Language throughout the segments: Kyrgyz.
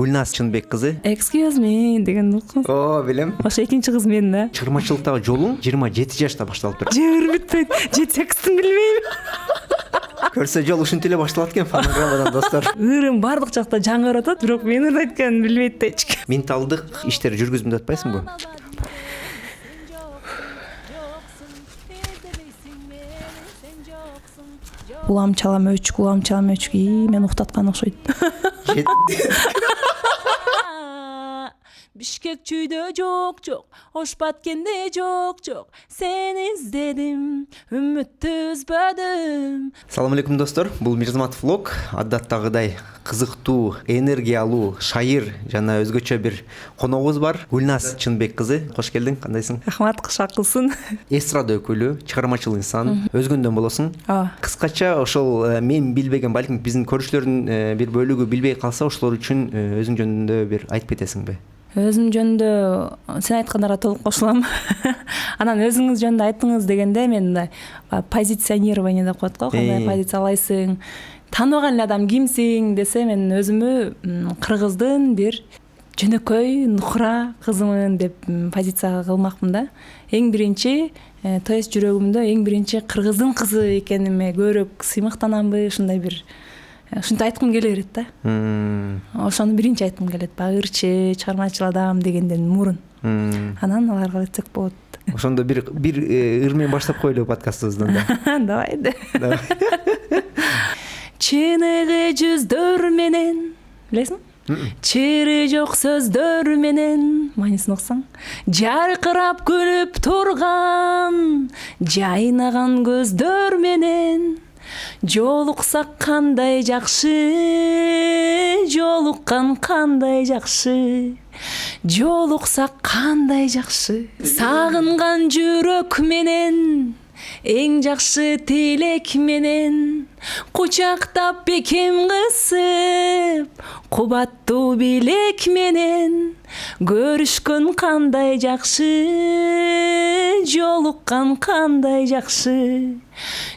Гүлназ Чынбек кызы. Excuse me деген укмуш. О, билем. Ошо экинчи кыз мен да. Чыгармачылыктагы жолуң 27 жашта башталып тур. Жер бүтпөйт. 7-8-тин билбейм. Көрсө жол ушинтип эле башталат экен фонограммадан достор. Ырым бардык жакта жаңырап атат, бирок мен ырды айтканын билбейт да эч ким. Менталдык иштер жүргүзүм деп атпайсыңбы? Улам чалам өчүк. Мен уктаткан окшойт. Бишкек чүйдө жок, Ош Баткенде жок. Сени издедим, үмүттү үзбөдүм. Салам алейкум достор. Бул Мирзаматов влог. Адаттагыдай кызыктуу, энергиялуу, шайыр жана өзгөчө бир коногубуз бар. Гүлназ Чынбек кызы. Кош келдиң. Кандайсың? Рахмат, кышакылсын. Эстрада өкүлү, чыгармачыл инсан. Өзгөндөн болосуң. Ооба. Кыскача ошол мен билбеген, балким биздин көрүүчүлөрдүн бир бөлүгү билбей калса, ошолор үчүн өзүң жөнүндө бир айтып кетесиңби? Өзүм жөнүндө сен айткандарга толук кошулам. Анан өзүңүз жөнүндө айтыңыз дегенде мен мындай позиционирование деп коет го, кандай позициялайсың, тааныбаган эле адам кимсиң десе, мен өзүмү кыргыздын бир жөнөкөй нухра кызымын деп позиция кылмакмын да. Эң биринчи, то есть жүрөгүмдө эң биринчи кыргыздын кызы экениме көбүрөөк сыймыктанамбы, ушундай бир ушинтип айткым келе берет да. Ошону биринчи айткым келет. Багырчы, чыгармачыл адам дегенден мурун. Анан аларга айтсак болот. Ошондо бир ыр менен баштап коелу подкастыбыздан да. Давай. Чыныгы жүздөр менен, билесиң? Чири жок сөздөр менен, маанисын уксаң, жаркырап күлүп турган, жайнаган көздөр менен. Жолуксак кандай жакшы, жолуккан кандай жакшы, жолуксак кандай жакшы. Сагынган жүрөк менен, эң жакшы тилек менен, кучактап бекем кысып, кубаттуу билек менен, көрүшкөн кандай жакшы, жолуккан кандай жакшы,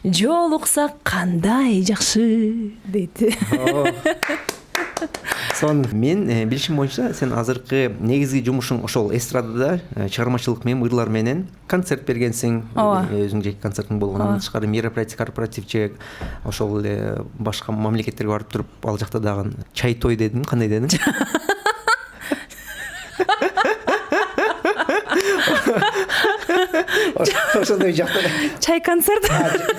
жолуксак кандай жакшы дейт. Мен билишим боюнча сен азыркы негизги жумушуң ошол эстрадада чыгармачылык менен, ырлар менен концерт бергенсиң. Өзүң жеке концертиң болгон, андан тышкары мероприятие, корпоративче ошол эле башка мамлекеттерге барып туруп, ал жакта дагы чай той дедим, кандай дедим? Ошондой жакта чай концерт.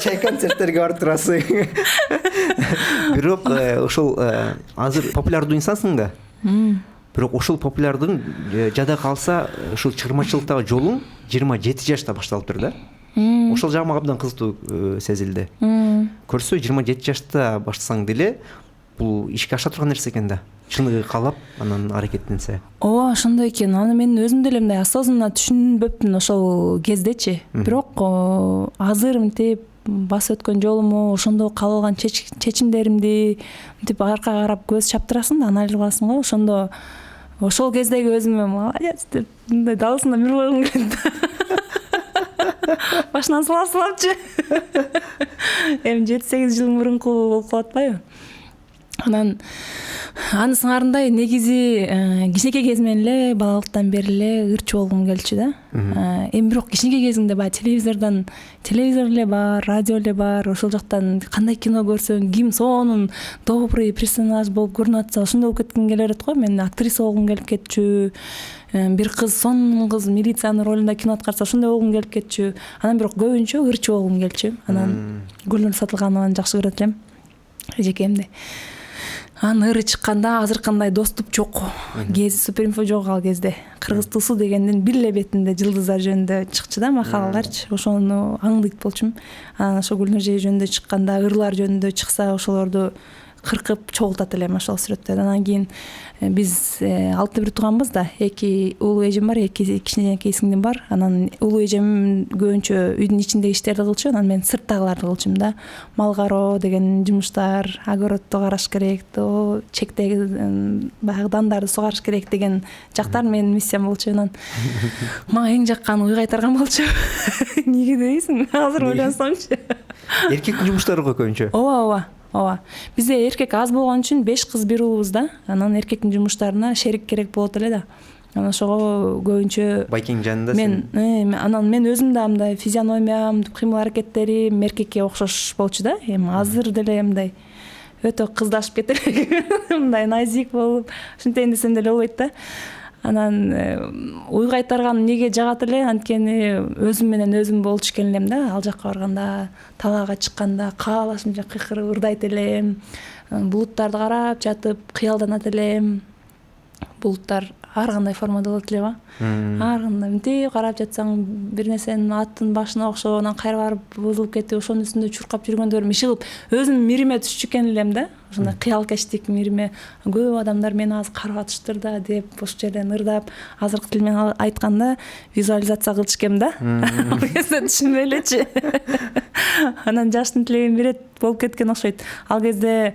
Чай концерттерге барып турасың. Бирок ошол азыр популярдуу инсансың да. Бирок ошол популярдын жада калса, ушул чыгармачылыктагы жолуң 27 жашта башталып тур да. Ошол жагы мага абдан кызыктуу сезилди. Көрсө 27 жашта баштасаң деле бул ишке аша турган нерсе экен да. Чыныгы каалап, анан аракеттенсе. Ооба, ошондой экен. Аны мен өзүм деле мындай осознанно түшүнбөпмүн ошол кездечи. Бирок азыр мынтип басып өткөн жолуму, ошондо кабыл алган чечимдеримди мынтип аркага карап көз чаптырасың да, анализ кыласың го. Ошондо ошол кездеги өзүмө молодец деп мындай дабысында бир койгум келет. Башынан сылапчы. Эми 7-8 жыл мурунку болуп калып атпайбы? Анан аны сыңарындай негизи кичинекей кезимден эле, балалыктан бери эле ырчы болгум келчү да. Эми бирок кичинекей кезиңде баягы телевизор эле бар, радио эле бар. Ошол жактан кандай кино көрсөң, ким сонун добрый персонаж болуп көрүнүп атса, ошондой болуп кетким келе берет го. Мен актриса болгум келип кетчү. Бир кыз, сонун кыз милициянын ролунда кино аткарса, ошондой болгум келип кетчү. Анан бирок көбүнчө ырчы болгум келчү. Анан Гүлнур Сатылганованы жакшы көрөт элем. Жекемде. Анын ыры чыкканда азыркындай доступ жок. Кези Суперинфо жок ал кезде. Кыргыз тусу дегендин бир эле бетинде жылдыздар жөнүндө чыкчы да макалаларчы. Ошону аңдыйт болчумун. Анан ошо Гүлнур жөнүндө чыкканда, ырлар жөнүндө чыкса, ошолорду кыркып чогултат элем ошол сүрөттөрдү. Анан кийин биз 6 тууганбыз да. 2 улуу эжем бар, 2 кичинекей сиңдим бар. Анан улуу эжем көбүнчө үйдүн ичиндеги иштерди кылчу, анан мен сырттагыларды кылчумун да. Мал кароо деген жумуштар, огородду караш керек, чектеги баягы дандарды сугарыш керек деген жактар менин миссиям болчу. Анан мага эң жакканы уй кайтарган болчу. Неге дейсиң? Азыр ойлонсомчу. Эркектин жумуштары го көбүнчө. Ооба. ооба. Бизде эркек аз болгон үчүн 5 кыз бир уулбуз да. Анан эркектин жумуштарына шерик керек болот эле да. Анан ошого көбүнчө байкең жанында анан мен өзүм да мындай физиономиям, кыймыл аракеттерим эркекке окшош болчу да. Эми азыр деле мындай өтө кыздашып кетип мындай назик болуп, ушинтейин десем деле болбойт да. Анан уй кайтарган эмнеге жагат эле, анткени өзүм менен өзүм болчу экен элем да. Ал жакка барганда, талаага чыкканда каалашымча кыйкырып ырдайт элем. Булуттарды карап жатып кыялданат элем. Булуттар ар кандай формада болот элеби? Ар кандай мынтип карап жатсаң бир нерсенин аттын башына окшоп, анан кайра барып бузулуп кетип, ошонун үстүндө чуркап жүргөндө иши кылып өзүм мириме түшчү экен элем да. Ошондой кыялкечтик мириме көп адамдар мени азыр карап атыштыр да деп ошол жерден ырдап, азыркы тил менен айтканда визуализация кылчу экен да. Ал кезде түшүнбөй элечи. Анан жаштын тилегин берет болуп кеткен окшойт. Ал кезде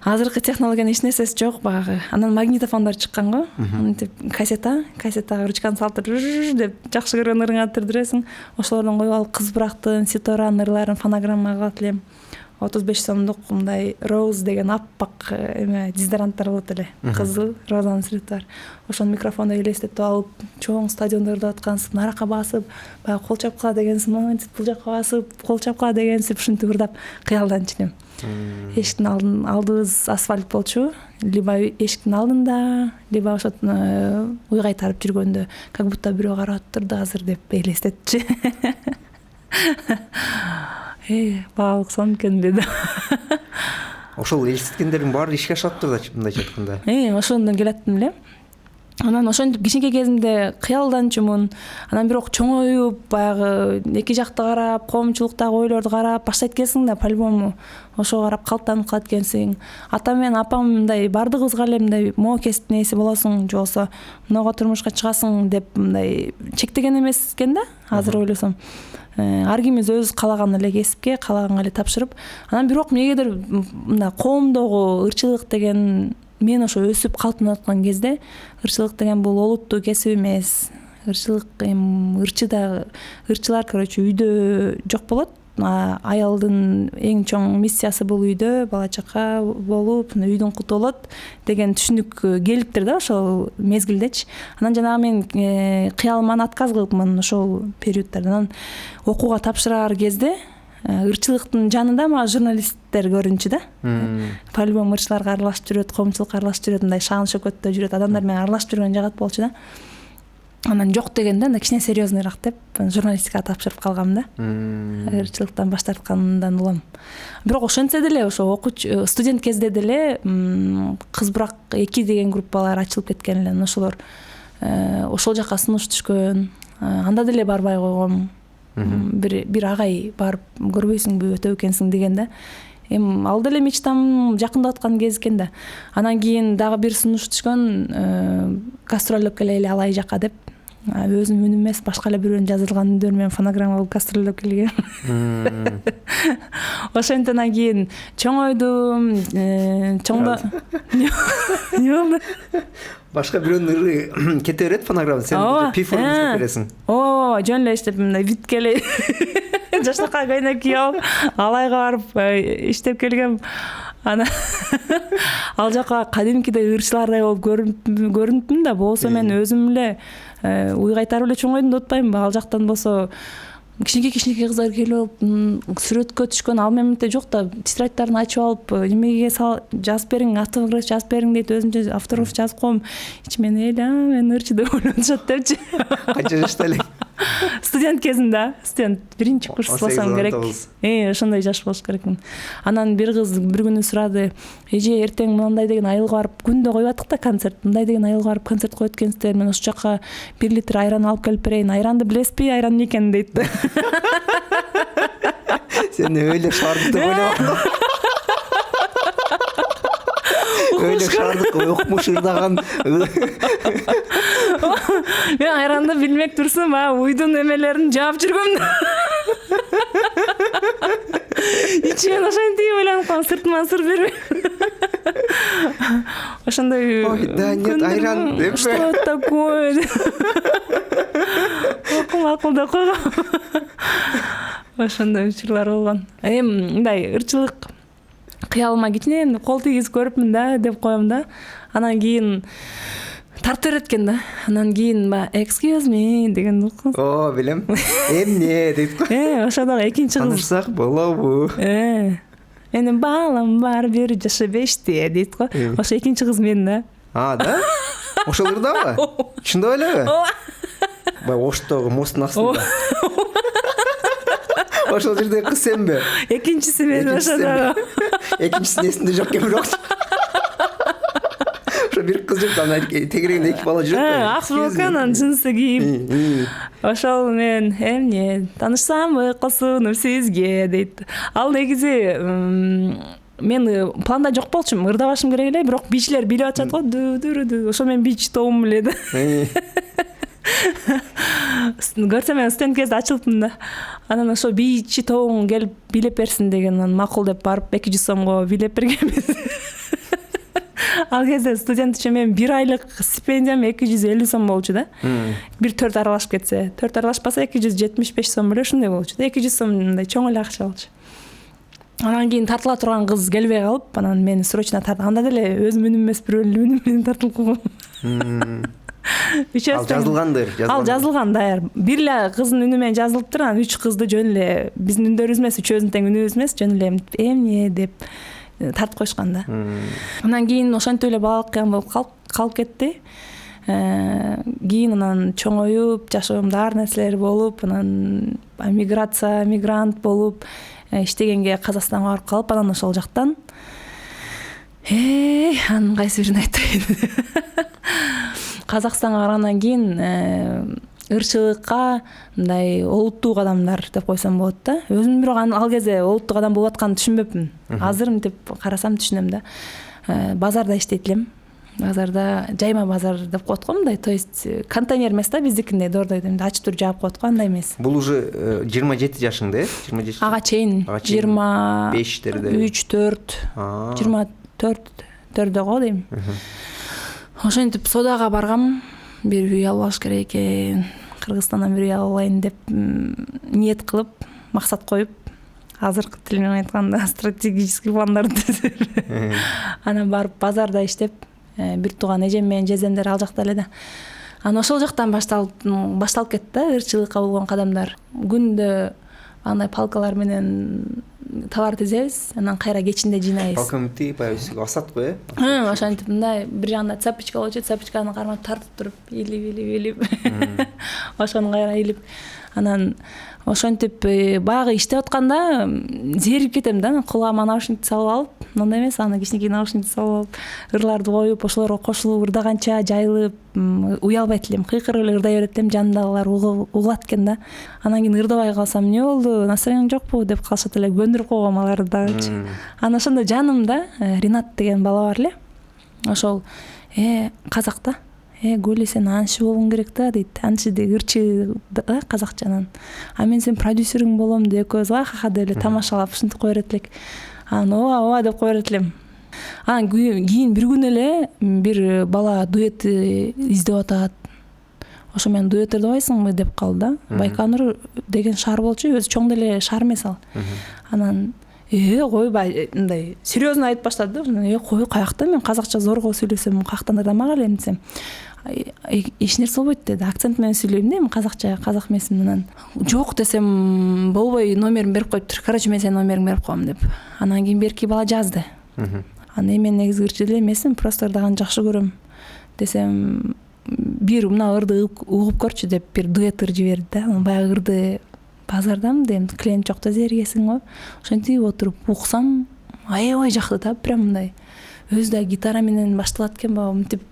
азыркы технологиянын эч нерсеси жок багы. Анан магнитофондор чыккан го. Мынтип кассетага ручканы салып деп жакшы көргөн ырыңарды түрдүрөсүң. Ошолордон коюп алып кыз бурактын, Ситораның ырларын фонограммага кылат элем. 35 сомдук мындай Rose деген аппак дезодоранттар болот эле. Кызыл, розанын сүрөтү бар. Ошону микрофондо элестетип алып, чоң стадиондо ырдап аткансып, наракка басып, баягы кол чапкыла дегенсип, бул жакка басып, кол чапкыла дегенсип ушинтип ырдап кыялданчу элем. Эшиктин алдыбыз асфальт болчу. Либо эшиктин алдында, либо ошо уй кайтарып жүргөндө, как будто бирөө карап турду азыр деп элестетчү. Баалык сон экен деди. Ошол элестеткендердин баары ишке ашаттыр да, мындайча айтканда. Ошондон келаттым эле. Анан ошентип кичинекей кезимде кыялданчумун. Анан бирок чоңоюп, баягы эки жакты карап, коомчулуктагы ойлорду карап баштайт экенсиң да, по-любому ошого карап калыптанып калат экенсиң. Атам менен апам мындай бардыгыбызга эле мындай могу кесиптин ээси болосуң, же болбосо мынага турмушка чыгасың деп мындай чектеген эмес экен да. Азыр ойлосом, ар кимиз өзү каалаган эле кесипке, каалаганга эле тапшырып, анан бирок эмнегедир мындай коомдогу ырчылык деген мен ошо өсүп калыптанып аткан кезде ырчылык деген бул олуттуу кесип эмес. Ырчылык ырчылар короче үйдө жок болот. Аялдын эң чоң миссиясы бул үйдө бала чака болуп, үйдүн куту болот деген түшүнүк келиптир да ошол мезгилдечи. Анан жанагы мен кыялыман отказ кылыпмын ошол периодтарда. Анан окууга тапшырар кезде ырчылыктын жанында мага журналисттер көрүнчү да. По-любому ырчыларга аралашып жүрөт, коомчулукка аралашып жүрөт, мындай шаан шөкөттө жүрөт, адамдар менен аралашып жүргөн жагат болчу да. Анан жок дегенде кичине серьезныйраак деп журналистикага тапшырып калгам да. Ырчылыктан баш тарткандан улам. Бирок ошентсе деле ошо окуучу студент кезде деле кыз бурак 2 деген группалар ачылып кеткен эле. Ошолор ошол жакка сунуш түшкөн. Анда деле барбай койгом. Бир агай барып көрбөйсүңбү, өтө экенсиң деген да. Эми ал деле мечтам жакындап аткан кез экен да. Анан кийин дагы бир сунуш түшкөн, гастролдоп келели алай жакка деп. Өзүм үнүм эмес, башка эле бирөөнүн жазылган үндөрү менен фонограмма кылып гастролдоп келген. Ошентен кийин чоңойдум, чоңдо. Не болду? Башка бирөөнүн ыры кете берет фонограмма, сен пифорун иштеп бересиң. Жөн эле иштеп мындай виткеле. Жаштакка көйнөк кийип алып, алайга барып иштеп келгем. Ана ал жака кадимкидей ырчылардай болуп көрүндүм да, болсо мен өзүм эле уй кайтарып эле чоңойдум деп атпаймынбы. Ал жактан болсо кичинекей кыздар келип сүрөткө түшкөн, ал мемлекте жок да, тетрадьтарын ачып алып немеге жазып бериң, автограф жазып бериң дейт, өзүм автограф жазып коем. Ичимен мен ырчы деп ойлонушат депчи. Канча жашта элең? Студент кезимде, студент 1-курс болсом керек. Ошондой жаш болуш керекмин. Анан бир кыз бир күнү сурады, эже эртең мындай деген айылга барып, күндө коюп аттык да концерт, мындай деген айылга барып концерт коет экенсиздер, мен ошол жака 1 литр айран алып келип берейин. Айранды билесизби, айран эмне экенин дейт. Сен öyle шаардык деп ойлогом. Öyle шаардык окумуш ырдаган. Мен айранды билмек турсум, уйдун эмелерин жаап жүргөм. Ичимен ошентип ойлонуп калдым, сыртыман сыр бербей. Ошондой. Ой, да нет, айран деп. Что такое? Акылда койгом. Ошондой учурлар болгон. Эми мындай ырчылык кыялыма кичине кол тийгизип көрүпмүн да деп коем да. Анан кийин тартып берет экен да. Анан кийин excuse me деген болду. О, билем. Эмне дейт го. Ошо дагы экинчи кыз. Танышсак болобу? Менин балам бар, 1 жашы 5те дейт го. Ошо экинчи кыз мен да. Да? Ошол ырдабы? Чындап элеби? Бай Оштогу мосттун астында. Ошол жерде кыз сенби? Экинчиси мен ошо дагы. Экинчиси эсинде жок экен бирок. Ошо бир кыз жүрүп анан тегерегинде 2 бала жүрөт. Ак футболканын джинсы кийип. Ошол мен эмне таанышсамбы косунуп сизге дейт. Ал негизи мен планда жок болчумун, ырдабашым керек эле, бирок бийчилер билип атышат го. Ошо мен бийчи тобум эле да. Көрсөм мен студент кезде ачылыпмын да. Анан ошо бийчи тобуң келип бийлеп берсин деген макул деп барып 200 сомго бийлеп бергенбиз. Ал кезде студент үчүн мен 1 айлык стипендиям 250 сом болчу да. Бир 4 аралашып кетсе, 4 аралашпаса 275 сом беле ушундай болчу да. 200 сом мындай чоң эле акча болчу. Анан кийин тартыла турган кыз келбей калып, анан мени срочно тартып. Анда деле өзүм үнүм эмес, бирөөнүн үнүм менен тартылып калгам. Ал жазылгандыр. Ал жазылган даяр. Бир эле кыздын үнү менен жазылыптыр, анан 3 кызды жөн эле биздин үндөрүбүз эмес, үчөөбүздүн тең үнүбүз эмес, жөн эле эмне деп тартып коюшкан да. Анан кийин ошентип эле бала кыян болуп калып кетти. Кийин анан чоңоюп, жашоомдо ар нерселер болуп, анан мигрант болуп иштегенге Казакстанга барып калып, анан ошол жактан анын кайсы бирин айтайын. Казакстанга баргандан кийин ырчылыкка мындай олуттуу адамдар деп койсом болот да. Өзүм бирок ал кезде олуттуу адам болуп атканын түшүнбөпмүн. Азыр мынтип карасам түшүнөм да. Базарда иштейт элем. Базарда жайма базар деп коет го мындай, то есть контейнер эмес да, биздикиндей дордойдо ачып туруп жаап коет го, андай эмес. Бул уже 27 жашыңда, 27. Ага чейин 25терде. 3-4, 24 го дейм. Ошентип содага баргам. Бир үй албаш керек экен. Кыргызстандан бир үй алайын деп ниет кылып, максат коюп, азыркы тил менен айтканда стратегический пландарды түзүп. Анан барып базарда иштеп, бир тууган эжем менен жездемдер ал жакта эле да. Анан ошол жактан башталып кетти да ырчылыкка болгон кадамдар. Күндө андай палкалар менен товар тизебиз, анан кайра кечинде жыйнайбыз. Палканы тип айсыг асат го, Ошентип мындай бир жагында цепочка болчу, цепочканы кармап тартып туруп, илип. Ошону кайра илип. Анан ошентип баягы иштеп атканда зерип кетем да. Кулагыма наушникти салып алып, мындай эмес, аны кичинекей наушникти салып алып, ырларды коюп, ошолорго кошулуп ырдаганча жайылып, уялбайт элем, кыйкырып эле ырдай берет элем, жанымдагылар угулат экен да. Анан кийин ырдабай калсам, эмне болду, настроениең жокпу деп калышат эле, көндүрүп койгом аларды дагычы. Анан ошондо жанымда Ринат деген бала бар эле. Ошол казакта Гүлү сен анчы болуң керек да дейт. Анчы де ырчы казакчанан. А мен сен продюсериң болом деп экөөбүз ха деп эле тамашалап ушинтип кое берет элек. Анан ооба деп кое берет элем. Анан кийин бир күн эле бир бала дуэт издеп атат. Ошо мен дуэт ырдабайсыңбы деп калды да. Байконур деген шаар болчу, өзү чоң деле шаар эмес ал. Анан койбай мындай серьезно айтып баштады да. Кой каякта мен казакча зорго сүйлөсөм, каяктан ырдамак элем десем. Эч нерсе болбойт деди. Акцент менен сүйлөйм да, казакча, казак эмесмин. Анан жок десем, болбой, номерин берип коюптур. Короче, мен сенин номериңди берип коем деп. Анан кийин берки бала жазды. Анан мен негизи ырчы деле эмесмин, просто ырдаганды жакшы көрөм десем, бир мына ырды угуп көрчү деп бир дуэт ыр жиберди да. Анан баягы ырды базардам дейм, клиент жокто зергесиң го. Ошентип отуруп уксам, аябай жакты да, прям мындай. Өзү да гитара менен башталат экен ба, мынтип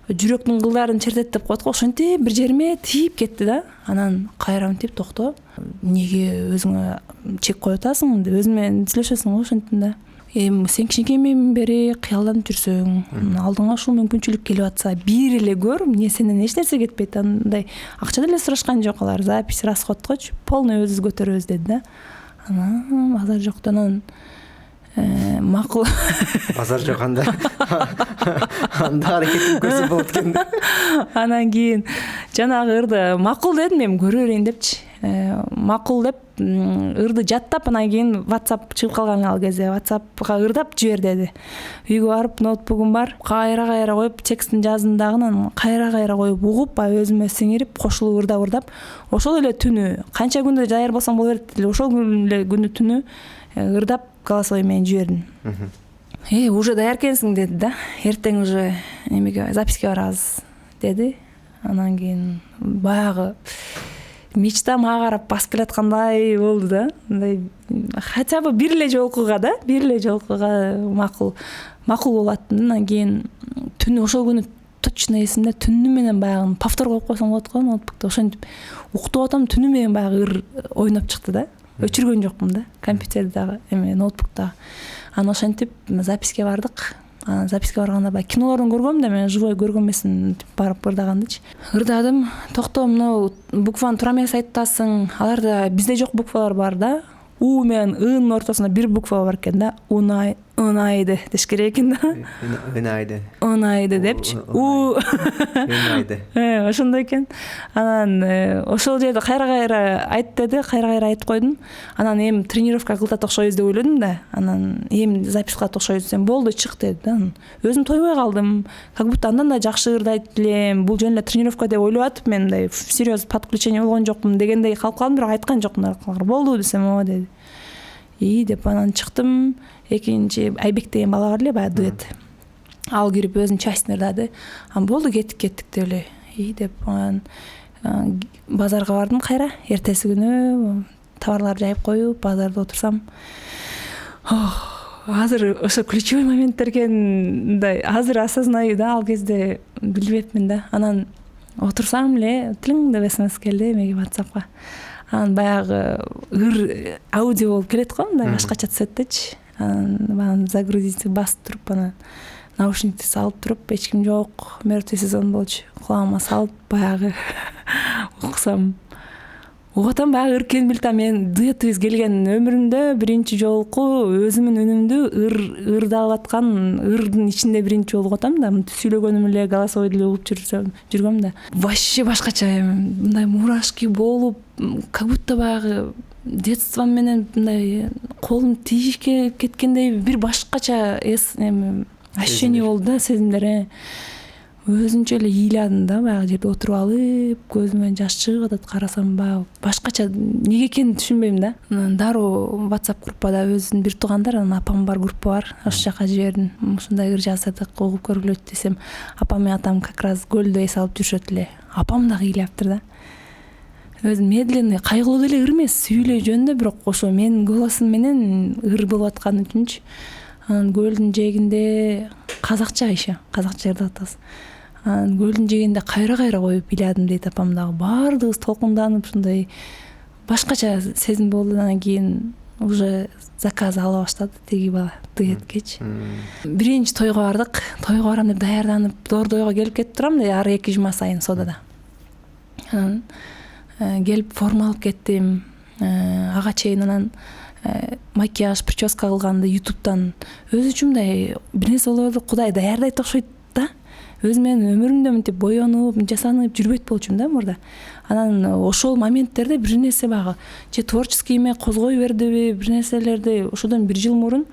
жүрөктүн кылдарын чертет деп коет го. Ошентип бир жериме тийип кетти да. Анан кайра мынтип токто. Неге өзүңө чек коюп атасың деп өзү менен сүйлөшөсүң го ошентип да. Сен кичинекейден бери кыялданып жүрсөң, алдыңа ушул мүмкүнчүлүк келип атса, бир эле көр, эмне сенен эч нерсе кетпейт. Андай акча деле сурашкан жок алар, запись, расходкочу полный өзүбүз көтөрөбүз деди да. Анан базар жоктон макул. Базар жок анда. Анда аракетин көрсө болот экен. Анан кийин жанагы ырды макул дедим, мен көрө берейин депчи. макул деп ырды жаттап анан кийин WhatsApp чыгып калган ал кезде WhatsAppга ырдап жибер деди. Үйгө барып ноутбугум бар, кайра коюп текстин жаздым дагы, анан кайра коюп угуп өзүмө сиңирип кошулуп ырдап ошол эле түнү канча күндө даяр болсом боло берет эле ошол эле күнү түнү ырдап голосовой менен жибердим. Уже даяр экенсиң деди да. Эртең уже эмеге записке барабыз деди. Анан кийин баягы мечтам ага карап басып келаткандай болду да. Мындай хотя бы бир эле жолкуга макул болуп аттым. Анан кийин түнү ошол күнү точно эсимде, түнү менен баягы повтор коюп койсом болот го ноутбукта. Ошентип уктуп атам, түнү менен баягы ыр ойноп чыкты да. Өчүргөн жокмун да компьютердагы ноутбуктагы. Анан ошентип записке бардык. Анан записке барганда баягы кинолордон көргөм да, мен живой көргөн эмесмин, барып ырдагандычы. Ырдадым. Токто, мына букваны туура эмес айтасың. Аларда бизде жок буквалар бар да. У менен ынын ортосунда бир буква бар экен да. Унайды деш керек экен да. Унайды депчи. Унайды. Ошондой экен. Анан ошол жерде кайра айт деди, кайра айтып койдум. Анан эми тренировка кылат окшойбуз деп ойлодум да. Анан эми запись кылат окшойбуз десем, болду, чык деди да. Өзүм тойбой калдым. Как будто андан да жакшы ырдайт элем. Бул жөн эле тренировка деп ойлоп атып, мен мындай серьез подключение болгон жокмун дегендей калып калдым, бирок айткан жокмун. Болду десем, ооба деди. Деп анан чыктым. Экинчи Айбек деген бала бар эле, баягы дуэт. Ал кирип өзүнүн частин ырдады. Анан болду, кеттик деп эле. Деп анан базарга бардым кайра. Эртеси күнү товарларды жайып коюп, базарда отурсам, азыр ошо ключевой моменттер экен, мындай азыр осознаю да, ал кезде билбепмин да. Анан отурсам эле тилиң деп смс келди эмеге, WhatsAppка. Анан баягы ыр аудио болуп келет го, мындай башкача цветтечи. Анан загрузить басып туруп, анан наушникти салып туруп, эч ким жок, мертвый сезон болчу. Кулагыма салып баягы уксам. Угатам баягы ыр экенин билтам. Мен дуэтибиз келген өмүрүмдө биринчи жолку өзүмүн үнүмдү ырдалып аткан, ырдын ичинде биринчи жолу угатам да. Сүйлөгөнүм эле, голосовой деле угуп жүргөм да. Вообще башкача, мындай мурашки болуп, как будто баягы детством менен мындай колум тийишке кеткендей бир башкача ощущение болду да, сезимдер. Өзүнчө эле ыйладым да, баягы жерде отуруп алып, көзүмөн жаш чыгып атат, карасам баягы башкача эмне экенин түшүнбөйм да. Анан дароо WhatsApp группада өзүнүн бир туугандар, анан апам бар группа бар, ошол жака жибердим. Ушундай ыр жаздык, угуп көргүлөчү десем, апам менен атам как раз көлдө эс алып жүрүшөт эле. Апам дагы ыйлаптыр да. Өзү медленный, кайгылуу деле ыр эмес, сүйлөө жөнүндө, бирок ошо менин голосум менен ыр болуп аткан үчүнчү. Анан көлдүн жээгинде казакча ырдап атабыз. Анан көлдүн жээгинде кайра коюп ыйладым дейт апам дагы. Баардыгыбыз толкунданып, ушундай башкача сезим болду. Анан кийин уже заказ ала баштады тиги бала дуэткечи. Биринчи тойго бардык. Тойго барам деп даярданып, Дордойго келип кетип турам да, ар 2 жума сайын содада. Анан келип форма алып кеттим. Ага чейин анан макияж, прическа кылганды YouTube'дан өзү үчүн мындай бир нерсе болду, Кудай даярдайт окшойт да. Өзү менин өмүрүмдө мынтип боенуп, жасанып жүрбөйт болчумун да мурда. Анан ошол моменттерде бир нерсе багы же творческий эме козгой бердиби, бир нерселерди. Ошодон 1 жыл мурун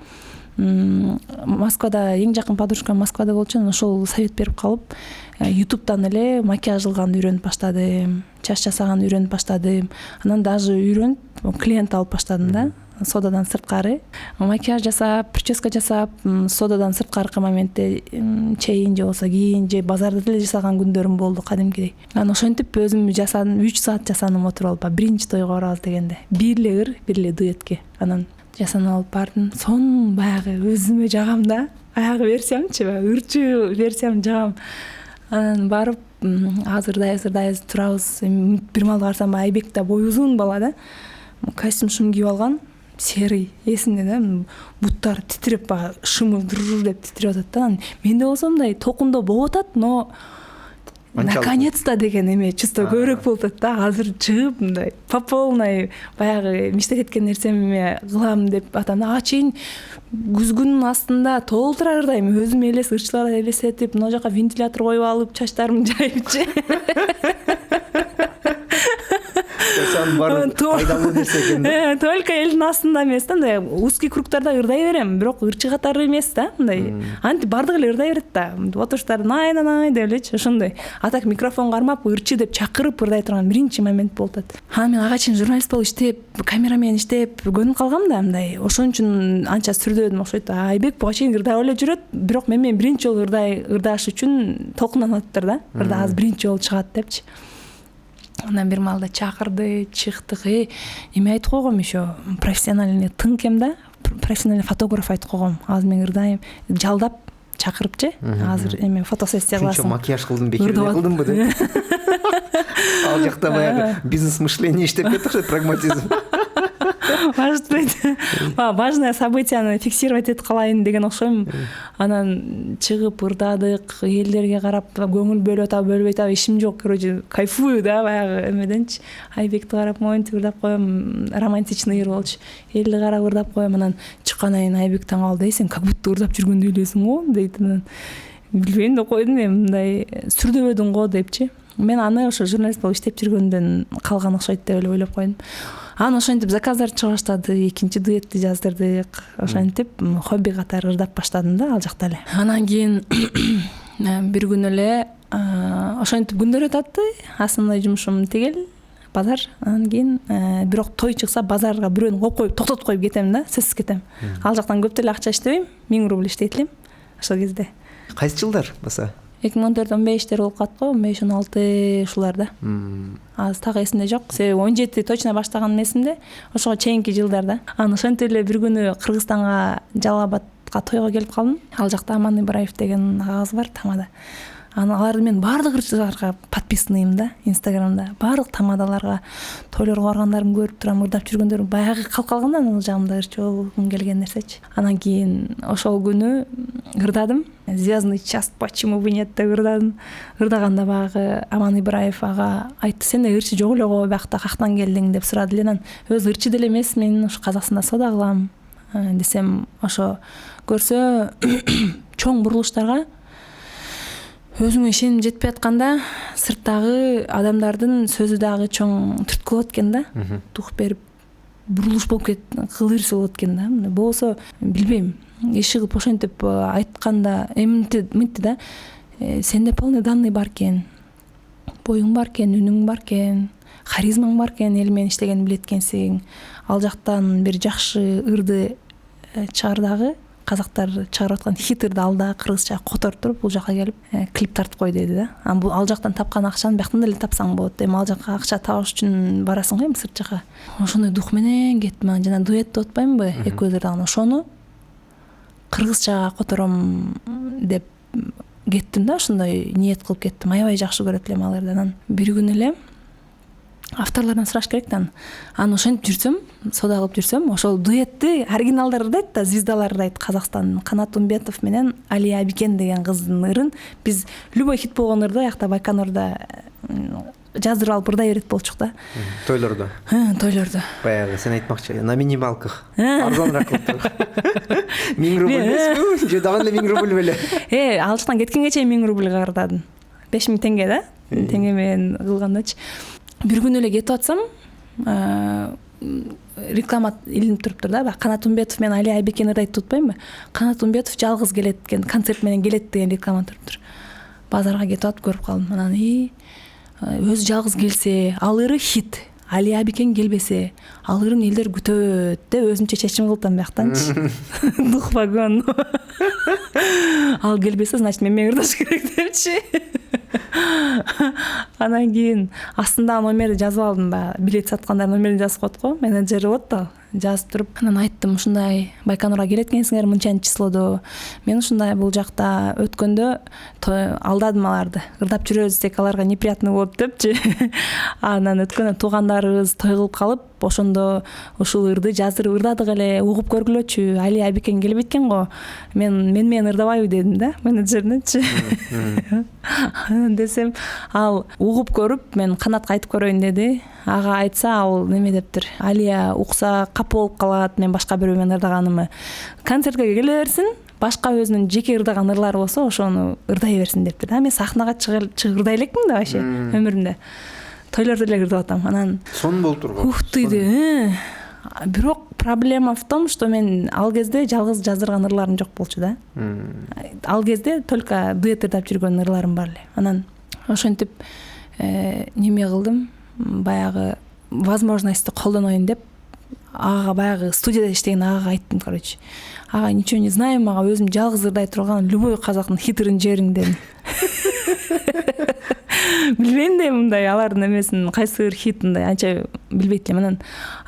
Москвада, эң жакын подружкам Москвада болчу, анан ошол совет берип калып, YouTube'дан эле макияж кылганды үйрөнүп баштадым, чач жасаганды үйрөнүп баштадым. Анан даже үйрөнүп клиент алып баштадым да. Содадан сырткары макияж жасап, прическа жасап, содадан сырткаркы моментте чейин же болсо кийин же базарда деле жасаган күндөрүм болду кадимкидей. Анан ошентип өзүм жасадым, 3 саат жасаным отуруп алып, биринчи тойго барабыз дегенде. Бир эле ыр, бир эле дуэтке. Анан жасанып алып бардым. Сон баягы өзүмө жагам да. Аягы версиямчы, ырчы версиям жагам. Анан барып, азыр ырдайбыз турабыз. Бир мал карасам Айбек да бою узун бала да. Костюм шым кийип алган. Серый, эсимде да, буттар титиреп, баягы шымы дур деп титирип атат да. Менде болсо мындай толкундоо болуп атат, но наконец-то деген эме чувство көбүрөөк болуп атат да. Азыр чыгып мындай по полной баягы мечтеп кеткен нерсеми кылам деп атам да. Чейин күзгүнүн астында толтура ырдайм, өзүм элес ырчылар элестетип, мына жака вентилятор коюп алып, чачтарымды жайыпчы. ошонун баары пайдалуу нерсе экен да. Только элдин астында эмес да, мындай узкий кругтарда ырдай берем, бирок ырчы катары эмес да, мындай. Антип бардыгы эле ырдай берет да. Отуруштарда ай деп элечи, ошондой. А так микрофон кармап ырчы деп чакырып ырдай турган биринчи момент болуп атат. Мен ага чейин журналист болуп иштеп, камерамен иштеп көнүп калгам да, мындай. Ошон үчүн анча сүрдөдүм окшойт. Айбек буга чейин ырдай эле жүрөт, бирок мен биринчи жолу ырдаш үчүн толкунданып атыптыр да. Ырдай азыр биринчи жолу чыгат депчи. Анан бир маалда чакырды, чыктык. Эме айтып койгом еще, профессиональный тыңкем да, профессиональный фотограф айтып койгом. Азыр мен ырдайм, жалдап чакырыпчы. Азыр эме фотосессия кыласың. Ушунча макияж кылдым, бекерден кылдымбы деп. Ал жакта баягы бизнес мышление иштеп кетти окшойт, прагматизм. Важное событияны фиксировать этип калайын деген окшойм. Анан чыгып ырдадык, элдерге карап көңүл бөлүп атабы, бөлбөй атабы ишим жок, короче, кайфую да, баягы эмеденчи. Айбекти карап моинтип ырдап коем, романтичный ыр болчу. Элди карап ырдап коем, анан чыккандан кийин Айбек таң калды, сен как будто ырдап жүргөндөй элесиң го дейт. Анан билбейм деп койдум, мен мындай сүрдөбөдүң го депчи. Мен аны ошо журналист болуп иштеп жүргөндөн калган окшойт деп эле ойлоп койдум. Анан ошентип заказдар чыга баштады, экинчи дуэтти жаздырдык. Ошентип хобби катары ырдап баштадым да ал жакта эле. Анан кийин бир күнү эле ошентип күндөр өтөттү. Основной жумушум тигил, базар. Анан кийин бирок той чыкса базарга бирөөнү коюп коюп токтотуп коюп кетем да, сөзсүз кетем. Ал жактан көп деле акча иштебейм, 1000 рубль иштейт элем ошол кезде. Кайсы жылдар баса? 2014-15 болуп калат го, 15-16 ушуларда. Азыр так эсимде жок. Себеби 17 точно баштаган эсимде, ошого чейинки жылдарда. Анан ошентип эле бир күнү Кыргызстанга, Жалал-Абадка тойго келип калдым. Ал жакта Аман Ибраев деген агабыз бар, Тамада. Анан аларды мен баардык ырчыларга подписанныйм да, Инстаграмда. Баардык тамадаларга тойлорго баргандарын көрүп турам, ырдап жүргөндөрүм баягы калып калган да, анын жагымда ырчы болгум келген нерсечи. Анан кийин ошол күнү ырдадым. Звездный час, почему бы нет деп ырдадым. Ырдаганда баягы Аман Ибраев ага айтты, сенде ырчы жок эле го, биякта кактан келдиң деп сурады эле. Анан өзү ырчы деле эмес, мен ошо Казакстанда соода кылам десем, ошо көрсө чоң бурулуштарга өзүңө ишеним жетпей атканда сырттагы адамдардын сөзү дагы чоң түрткү болот экен да. Тух берип бурулуш болуп кылырсы болот экен да. Болсо билбейм, иш кылып ошентип айтканда мынтты да. Сенде полный данный бар экен. Боюң бар экен, үнүң бар экен, харизмаң бар экен, эл менен иштегенди билет экенсиң. Ал жактан бир жакшы ырды чыгар дагы. Казактар чыгарып аткан хитырды алда кыргызча которуп туруп бул жака келип клип тартып кой деди да. Бул ал жактан тапкан акчаны бияктан деле тапсаң болот. Эми ал жака акча табыш үчүн барасың го, эми сырт жака. Ошондой дух менен кеттим. Жана дуэт деп атпаймынбы? Экөөбүз ырдаган ошону кыргызчага котором деп кеттим да, ошондой ниет кылып кеттим. Аябай жакшы көрөт элем ал ырды. Анан бир күнү эле авторлордон сураш керек да. Анан ошентип жүрсөм, соода кылып жүрсөм, ошол дуэтти оригиналдар ырдайт да, звездалар ырдайт Казакстан. Канат Умбетов менен Алия Абикен деген кыздын ырын биз любой хит болгон ырды аякта Байконурда жаздырып алып ырдай берет болчук да. Тойлордо. Тойлордо. Баягы сен айтмакчы, на минималках. Арзаныраак кылып. 1000 рубль эмеспи? Же дагы эле 1000 рубль беле? Ал жактан кеткенге чейин 1000 рубльга ырдадым. 5000 теңге да? Теңге менен кылгандачы. Бир күнү эле кетип атсам, реклама илинип туруптур да. Канат Умбетов менен Алия Абикен ырдайт деп атпаймынбы? Канат Умбетов жалгыз келет экен, концерт менен келет деген реклама туруптур. Базарга кетип атып көрүп калдым. Анан өзү жалгыз келсе, ал ыры хит. Алия Абикен келбесе, ал ырын элдер күтөт деп өзүмчө чечим кылдым бияктанчы. Дух вагон. Ал келбесе, значит мен ырдаш керек депчи. Анан кийин астында номерди жазып алдым ба, билет саткандар номерин жазып коет го, менеджери болот да, жазып туруп. Анан айттым, ушундай Байконурга келет экенсиңер мынчанчы числодо. Мен ушундай бул жакта өткөндө алдадым аларды. Ырдап жүрөбүз десек аларга неприятный болот депчи. Анан өткөндө туугандарыбыз той кылып калып, ошондо ушул ырды жаздырып ырдадык эле, угуп көргүлөчү. Алия Абикен келбейт экен го. Мен менен ырдабайбы дедим да, менеджеринечи. Десем, ал угуп көрүп, мен Канатка айтып көрөйүн деди. Ага айтса, ал неме дептир. Алия укса капа болуп калат, мен башка бирөө менен ырдаганымы. Концертке келе берсин, башка өзүнүн жеке ырдаган ырлары болсо, ошону ырдай берсин дептир. Мен сахнага чыгып ырдай элекмин да вообще өмүрүмдө. тойлордо эле кырдып атам. Анан сон болуп турган. ух дейди. Бирок проблема в том, что мен ал кезде жалгыз жаздырган ырларым жок болчу да. Ал кезде только дуэт ырдап жүргөн ырларым бар эле. Анан ошентип неме кылдым, баягы возможностьты колдоноюн деп ага баягы студияда иштеген агага айттым, короче. Ага, ничего не знаю, мага өзүм жалгыз ырдай турган любой казактын хитырын жибериң дедим. Билбейм да мындай алардын эмесин кайсы бир хит мындай анча билбейт элем. Анан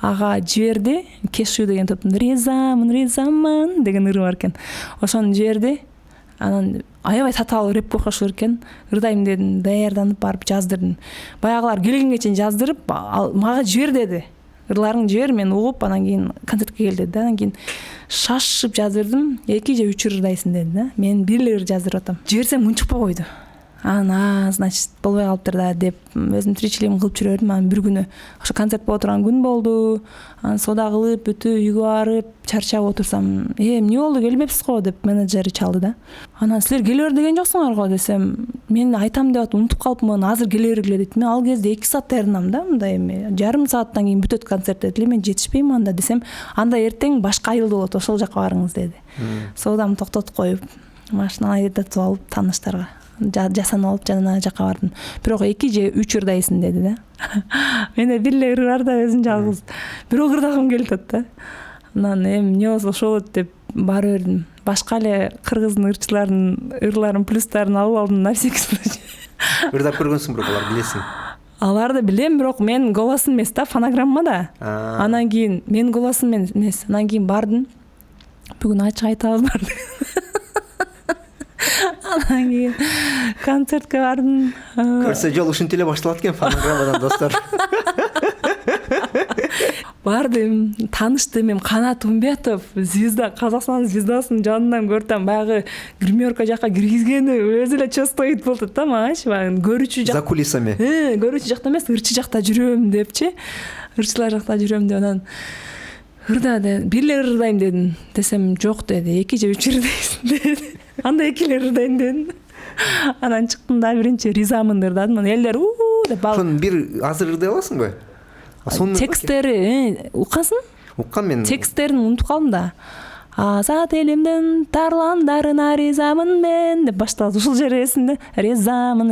ага жиберди. Кешу деген топтун ризамын деген ыры бар экен. Ошону жиберди. Анан аябай татаал рэп кошулur экен. Ырдайм дедим, даярданып барып жаздырдым. Баягылар келгенге чейин жаздырып, мага жибер деди. Ырларың жибер, мен угуп, анан кийин концертке кел деди. Анан кийин шашып жаздырдым. 2 же 3 ырдайсың деди да. Мен бир эле ыр жаздырып атам. Жиберсем унчукпай койду. Значит, болбой калыптыр да деп өзүм тиричилигимди кылып жүрөдүм. Анан бир күнү ошо концерт боло турган күн болду. Анан сода кылып, бүтүп, үйгө барып, чарчап отурсам, эмне болду, келбепсиз го деп менеджери чалды да. Анан силер келе бер деген жоксуңар го десем, мен айтам деп атып унутуп калыпмын, азыр келе бергиле дейт. Мен ал кезде 2 саат даярданам да, мындай эме. Жарым сааттан кийин бүтөт концерт дедиле. Мен жетишпейм анда десем, анда эртең башка айылда болот, ошол жака барыңыз деди. Содамды токтотуп коюп, машинаны айдатып алып тааныштарга жасанып алып жанына жака бардым. Бирок 2 же 3 ырдайсың деди да. Менде бир эле ыр бар да, өзүм жалгыз. Бирок ырдагым келип атат да. Анан эмне болсо ошол болот деп бара бердим. Башка эле кыргыздын ырчыларынын ырларын плюстарын алып алдым на всякий случай. Ырдап көргөнсүң, бирок алар билесиң. Аларды билем, бирок мен голосум эмес да, фонограмма да. Анан кийин мен голосум эмес. Анан кийин бардым. Бүгүн ачык айтабыз барды. Анан кийин концертке бардым. Көрсө жол ушинтип эле башталат экен фонограммадан, достор. Бардым, тааныштым, мен Канат Умбетов, звезда, Казакстан звездасынын жанынан көртөм, баягы гримерка жака киргизгени өзү эле чувствует болду да, магачы, баягы көрүүчү жак. За кулисами. Көрүүчү жакта эмес, ырчы жакта жүрөм депчи. Ырчылар жакта жүрөм деп анан ырда деди, бир эле ырдайм дедим. Десем, жок деди, 2 же 3 ырдайсың деди. Анда 2 эле ырдайм дедим. Анан чыктым да биринчи ризамын ырдадым. Анан элдер деп бал. Ошон бир азыр ырдай аласың го? Текстери укасың? Уккан мен. Тексттерин унутуп калдым да. Азат элимдин тарландарына ризамын мен деп башталат. Ушул жери эсимде. Ризамын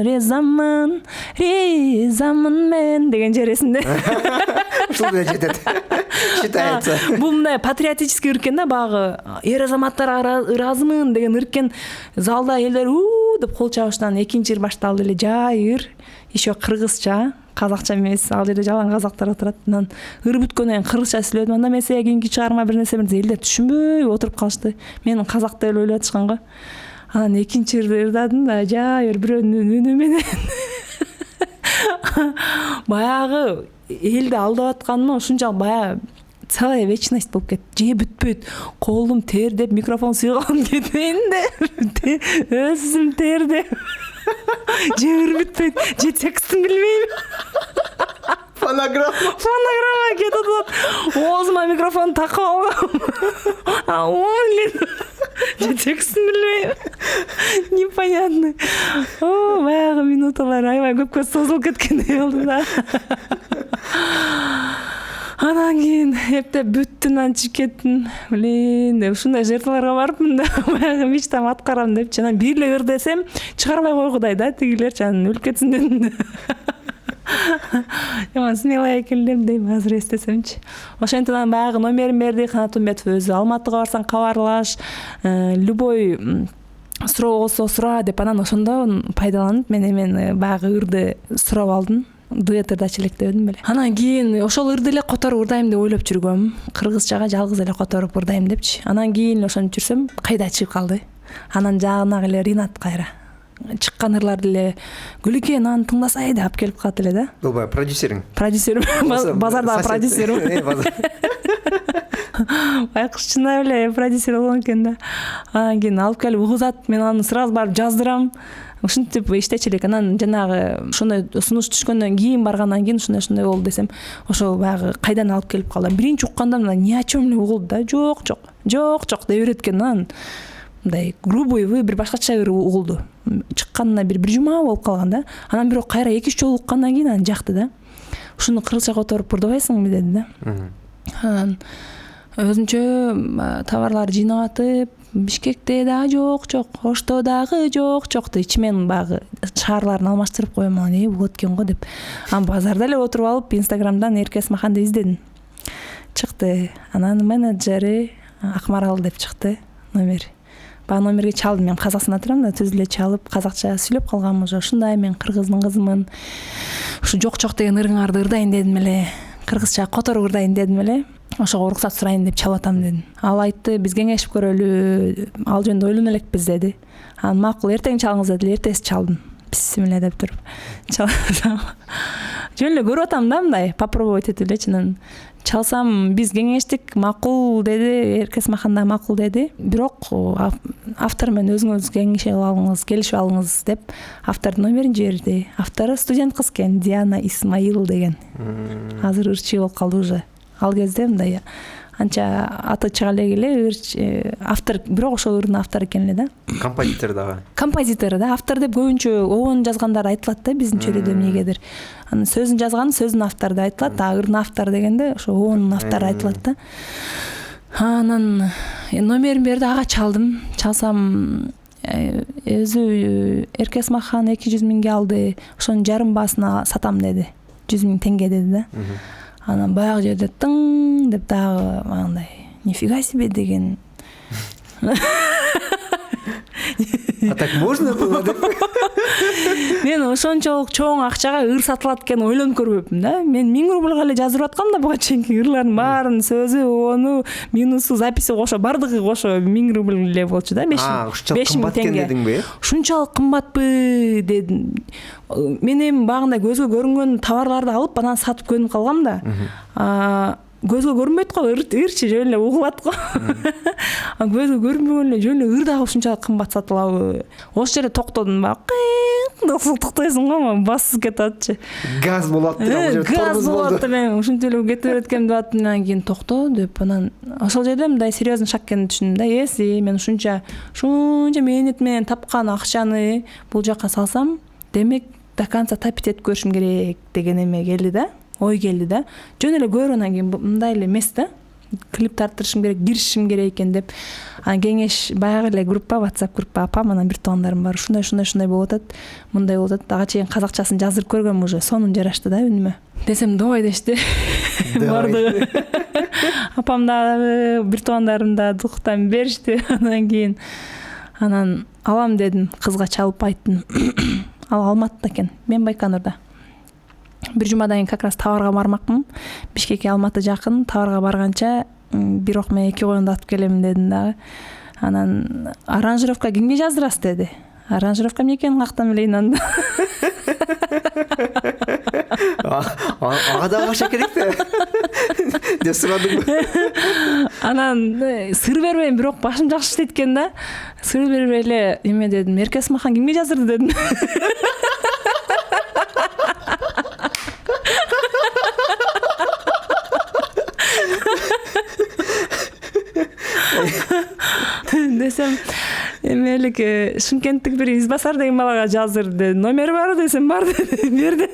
мен деген жери эсимде. Ушул эле жетет. Считается. Бул мындай патриотический ыркен да, багы эр азаматтарга ыраазымын деген ыркен. Залда элдер деп кол чабыштан экинчи ыр башталды эле. Жай ыр, еще кыргызча, казакча эмес. Ал жерде жалаң казактар отурат. Анан ыр бүткөндөн кийин кыргызча сүйлөдүм. Анда мен кийинки чыгарма бир нерсе элдер түшүнбөй отуруп калышты. Менин казак деп ойлоп атышкан го. Анан экинчи ырды ырдадым да, жай бирөөнүн үнү менен. Баягы элди алдап атканыма ушунчалык баягы целая вечность болуп кетти. Же бүтпөйт. Колум тердеп, микрофон сыйган кетейин де. Өзүм тердеп. Же ыр бүтпөйт. Же текстин билбейм. Фонограмма кетип атат. Оозума микрофон такып алгам. Же текстин билбейм. Непонятно. Баягы минуталар аябай көпкө созулуп кеткендей болду да. Анан кийин эптеп бүттүм, анан чыгып кеттим. Деп ушундай жертваларга барыпмын да, баягы мечтам аткарам деп. Анан бир эле ыр десем, чыгарбай койгудай да, тигилерчи анан өлүп кетсин дедим. Жаман смелая экен дейм азыр эстесемчи. Ошентип анан баягы номерин берди Канат Умбетов өзү. Алматыга барсаң кабарлаш, любой суроо болсо сура деп. Анан ошондо пайдаланып мен эмен баягы ырды сурап алдым. Дуэт ырдачы элек дедим беле. Анан кийин ошол ырды эле которуп ырдайм деп ойлоп жүргөм. Кыргызчага жалгыз эле которуп ырдайм депчи. Анан кийин ошентип жүрсөм, кайда чыгып калды. Анан жагынагы эле Ринат кайра чыккан ырларды эле Гүлүке аны тыңдасай деп алып келип калат эле да. Долбай продюсерим. Базардагы продюсерим. Байкуш чынап эле продюсер болгон экен да. Анан кийин алып келип угузат, мен аны сразу барып жаздырам. Ушинтип иштечи элек. Анан жанагы ошондой сунуш түшкөндөн кийин баргандан кийин ушундай болду десем, ошо баягы кайдан алып келип калды. Биринчи укканда ни о чём эле угулду да. Жок деп берет экен. Анан мындай грубый бир башкача угулду. Чыкканына бир жума болуп калган да. Анан бирок кайра 2-3 жолу уккандан кийин аны жакты да. ушуну кыргызча которуп бурдабайсыңбы деди да. Анан өзүнчө товарлар жыйнап атып, Бишкекте дагы жок, Ошто дагы жок деп ичимен багы шаарларын алмаштырып коем. Анан болот экен го деп. Анан базарда эле отуруп алып Инстаграмдан Эрке Эсмаханды издедим. Чыкты. Анан менеджери Акмарал деп чыкты номер. Баягы номерге чалдым, мен казакстанда турам да, түз эле чалып, казакча сүйлөп калгам уже. Ушундай мен кыргыздын кызымын. Ушу жок деген ырыңарды ырдайын дедим эле. Кыргызча которуп ырдайын дедим эле. Ошого уруксат сурайын деп чалып атам дедим. Ал айтты, биз кеңешип көрөлү, ал жөнүндө ойлоно элекпиз деди. Анан макул, эртең чалыңыз деди. Эртеси чалдым. Бисмилля деп туруп чалсам. Жөн эле көрүп атам да, мындай попробовать этип элечи. Анан чалсам, биз кеңештик, макул деди, Эрке Эсмахан да макул деди. Бирок автор менен өзүңүз кеңешип алыңыз, келишип алыңыз деп автордун номерин жиберди. Автору студент кыз экен, Диана Исмаил деген. Азыр ырчы болуп калды уже. Ал кезде мындай анча аты чыга эле автор, бирок ошол ырдын автору экен эле да. Композитор дагы. Композитор да, автор деп көбүнчө оон жазгандар айтылат да биздин чөйрөдө эмнегедир. Анын сөзүн жазган сөзүнүн автору деп айтылат, а ырдын автору дегенде ошо оонун автору айтылат да. Анан номерин берди, ага чалдым. Чалсам өзү Эрке Эсмахан 200 миңге алды, ошонун жарым баасына сатам деди. 100 миң теңге деди да. Анан баягы жерде тың деп дагы андай нифига себе деген. А так можно было деп? Мен ошончолук чоң акчага ыр сатылат экен ойлонуп көрбөпмүн да. Мен 1000 рубльга эле жаздырып аткам да буга чейинки ырлардын баарын, сөзү, ону, минусу, записи кошо, бардыгы кошо 1000 рубль эле болчу да. 5000 теңге. Ушунчалык кымбатпы дедим. Мен эми багында көзгө көрүнгөн товарларды алып анан сатып көнүп калгам да. Көзгө көрүнбөйт го, ырчы жөн эле угулат го. Көзгө көрүнбөгөн эле жөн эле ыр дагы ушунчалык кымбат сатылабы? Ошол жерде токтодум ба. Токтойсуң го, басып кетип атчы. Газ болот деп ал жерде тормоз болду. Газ болот, мен ушинтип эле кетип берет экем деп аттым. Анан кийин токто деп анан ошол жерде мындай серьезный шаг экенин түшүндүм да. Эси мен ушунча мээнет менен тапкан акчаны бул жака салсам, демек до конца тапить этип көрүшүм керек деген эме келди да. Ой келди да. Жөн эле көрүп анан кийин мындай эле эмес да. Клип тартырышым керек, киришим керек экен деп. Анан кеңеш баягы эле группа, WhatsApp группа апам, анан бир туугандарым бар. Ушундай болуп атат. Мындай болуп атат. Ага чейин казакчасын жаздырып көргөм уже. Сонун жарашты да үнүмө. Десем добой дешти. Барды. Апам да, бир туугандарым да дуктан беришти. Анан кийин алам дедим, кызга чалып айттым. Ал Алматыда экен. Мен Байконурда. Бир жумадан кийин как раз товарга бармакмын. Бишкекке Алматы жакын, товарга барганча бирок мен 2 коюнду атып келемин дедим дагы. Анан аранжировка кимге жаздырасыз деди. Аранжировка мекенин кактан билейин анда. Ага да баша керек да. Деп сурадым. Анан сыр бербейм, бирок башым жакшы иштейт экен да. Сыр бербей эле эме дедим. Эрке Эсмахан кимге жаздырды дедим. Десем эмелик Шымкенттик бир Избасар деген балага жаздырды. Номери бар десем бар деди. Берди.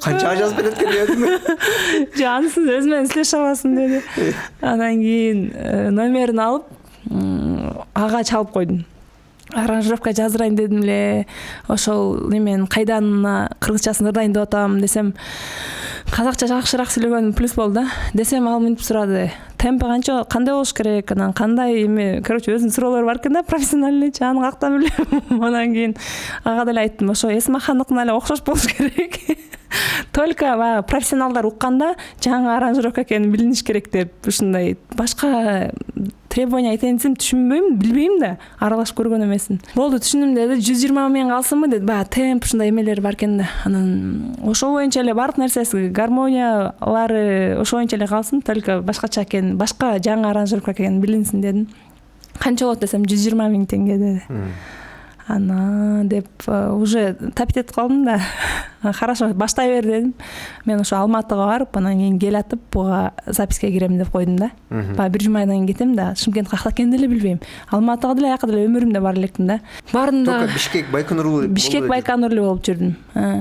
Канчага жазып берет экен дедим. Жансыз өз менен сүйлөшө аласың деди. Анан кийин номерин алып ага чалып койдум. Аранжировка жаздырайын дедим эле. Ошол эмен кайдан кыргызчасын ырдайын деп атам десем, казакча жакшыраак сүйлөгөнүм плюс болду да. Десем ал мынтип сурады. Темпи кандай болуш керек, анан кандай эме, короче, өзүнүн суроолору бар экен да, профессиональныйча, аны кактан билем. Анан кийин ага деле айттым, ошо Эсмахандыкына эле окшош болуш керек. Только профессионалдар укканда жаңы аранжировка экенин билиниш керек деп, ушундай башка требования айтайынсым түшүнбөйм, билбейм да, аралашып көргөн эмесин. Болду, түшүндүм деди. 120 миң алсынбы деди. Баягы темп ушундай эмелер бар экен да. Анан ошол боюнча эле бардык нерсеси, гармониялары ошол боюнча эле калсын, только башкача экен, башка жаңы аранжировка экенин билинсин дедим. Канча болот десем 120 миң теңге деди. Ана деп уже тапить этип калдым да. Хорошо, баштай бер дедим. Мен ошо Алматыга барып, анан кийин келатып буга записке кирем деп койдум да. Бир жумадан кийин кетем да. Шымкент какта экенин деле билбейм. Алматыга деле аякка деле өмүрүмдө бара электим да. Бардым да. Только Бишкек Байконурлуу. Бишкек Байконурлуу болуп жүрдүм.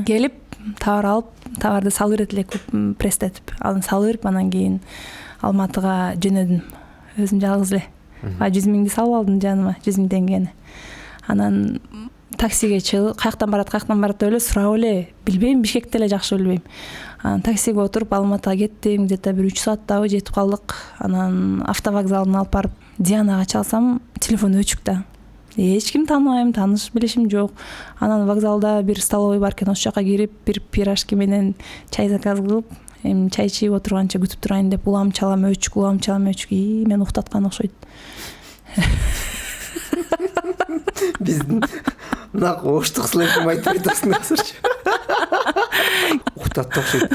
Келип товар алып, товарды салып берет элек пресстетип. Аны салып берип, анан кийин Алматыга жөнөдүм. Өзүм жалгыз эле. 100 миңди салып алдым жаныма, 100 миң теңгени. Анан таксиге чыгып, каяктан барат деп эле сурап эле, билбейм, Бишкекти эле жакшы билбейм. Анан таксиге отуруп Алматыга кеттим, где-то бир 3 сааттабы жетип калдык. Анан автовокзалдан алып барып Дианага чалсам, телефон өчүк да. Эч ким тааныбайм, тааныш билишим жок. Анан вокзалда бир столовый бар экен, ошол жака кирип, бир пирожки менен чай заказ кылып, эми чай ичип отурганча күтүп турайын деп улам чалам өчүк. Мен уктаткан окшойт. Биздин мына оштук сленгим айтып бересиң азырчы. Уктатты окшойт.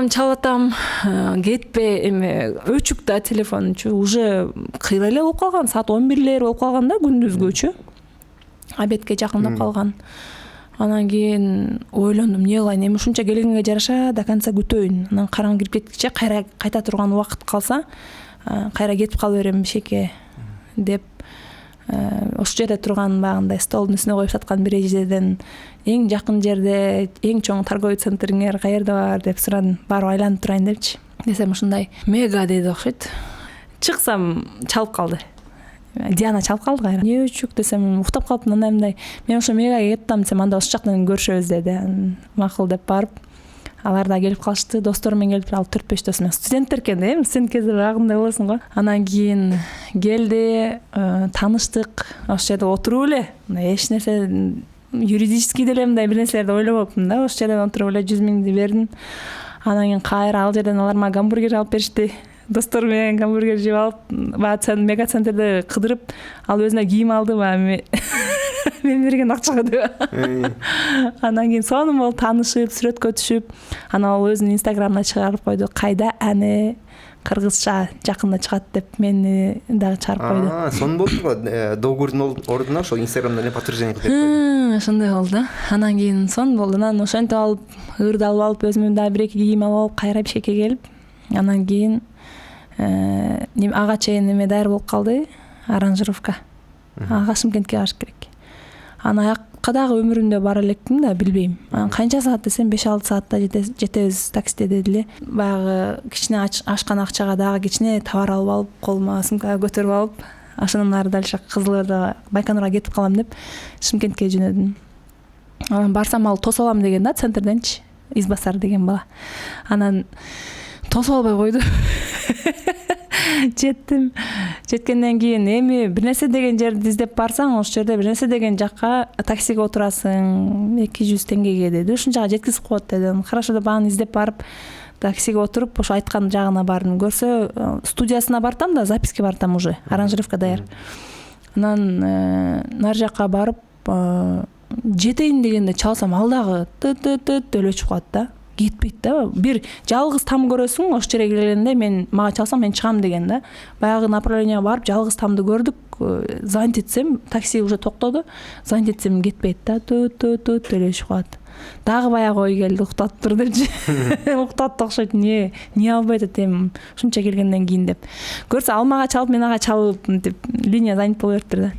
Чалатам, кетпе, эми өчүк да телефончу. Уже кыйла эле болуп калган, саат 11 болуп калган да, күндүзгөчү. Обедке жакындап калган. Анан кийин ойлондум, эмне кылайын, эми ушунча келгенге жараша до конца күтөйүн. Анан караңгы кирип кеткиче кайта турган убакыт калса, кайра кетип кала берем Бишкекке деп ошол жерде турган баягындай столдун үстүнө коюп саткан бир эжеден эң жакын жерде эң чоң торговый центриңер каерде бар деп сурадым. Барып айланып турайын депчи. Десем ушундай мега деди окшойт. Чыксам чалып калды. Диана чалып калды кайра. Не өчүк десем, уктап калыптым, мындай. Мен ошо мегага кеттим десем, анда ошол жактан көрүшөбүз деди. Макул деп барып, алар да келип калышты, досторум менен келип, ал 4-5 досум. Студенттер экен да, студент кезде агындай болосуң го. Анан кийин келди, тааныштык, ошол жерде отуруп эле, эч нерсе юридический деле мындай бир нерселерди ойлобоптум да. Ошол жерден отуруп эле 100 миңди бердим. Анан кийин кайра ал жерден алар мага гамбургер алып беришти. Достор менен гамбургер жеп алып, мега центрде кыдырып, ал өзүнө кийим алды, мен берген акчага деп. Анан кийин сонун болуп таанышып, сүрөткө түшүп, анан ал өзүнүн инстаграмына чыгарып койду. Кайда аны кыргызча жакында чыгат деп мени дагы чыгарып койду. Сонун болду го. Доогурдун ордуна ошол инстаграмдан подтверждение кылып койду. Ошондой болду да. Анан кийин сонун болду. Анан ошентип алып, ырды алып өзүмө дагы бир эки кийим алып, кайра Бишкекке келип, анан кийин ага чейин неме даяр болуп калды, аранжировка. Ага Шымкентке барыш керек. Аны аякка дагы өмүрүмдө бара элекмин да, билбейм. Анан канча саат десем 5-6 саатта жетебиз таксиде дедиле. Баягы кичине ашкан акчага дагы кичине товар алып алып, колума сумкага көтөрүп алып, ошонун ары дальше Кызылордага, Байконурга кетип калам деп Шымкентке жөнөдүм. Анан барсам ал тосуп алам деген да, центрденчи, Избасар деген бала. Анан тосуп албай койду. Жеткенден кийин эми бир нерсе деген жерди издеп барсаң, ошол жерде бир нерсе деген жакка таксиге отурасың, 200 теңгеге деди. Ушунчага жеткизип коет деди. Хорошо деп аны издеп барып, таксиге отуруп, ошо айткан жагына бардым. Көрсө, студиясына бартам да, записке бартам уже, аранжировка даяр. Анан нар жакка барып, жетейин дегенде чалсам, ал дагы тыт эле өчүп калат да. Кетпейт да. Бир жалгыз там көрөсүң, ошол жерге келгенде мага чалсаң мен чыгам деген да. Баягы направленияга барып жалгыз тамды көрдүк. Звонить этсем, такси уже токтоду. Звонить этсем кетпейт да. Тыт эле өчүп калат. Дагы баягы ой келди, уктатып тур депчи. Уктатты окшойт. Не албайт этем ушунча келгенден кийин деп. Көрсө ал мага чалып, мен ага чалып деп линия занят болуп бериптир да.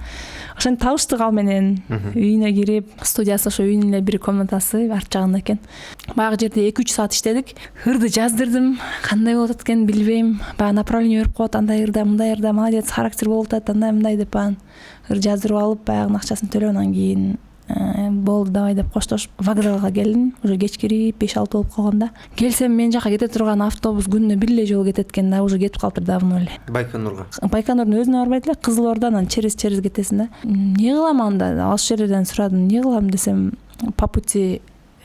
Ошентип табыштык ал менен. Үйүнө кирип, студиясы ошо үйүнүн эле бир комнатасы арт жагында экен. Баягы жерде 2-3 саат иштедик. Ырды жаздырдым. Кандай болуп атат экенин билбейм. Баягы направление берип коет, андай ырда, мындай ырда, молодец, характер болуп атат, андай мындай деп аны ыр жаздырып алып, баягынын акчасын төлөп, анан кийин болду давай деп коштошуп вокзалга келдим. Уже кеч кирип 5-6 болуп калганда. Келсем мен жака кете турган автобус күнүнө бир эле жолу кетет экен да, уже кетип калыптыр давно эле. Байконурга. Байконурдун өзүнө барбайт эле, Кызылорданан через кетесиң да. Не кылам анда? Ал жерден сурадым, не кылам десем, по пути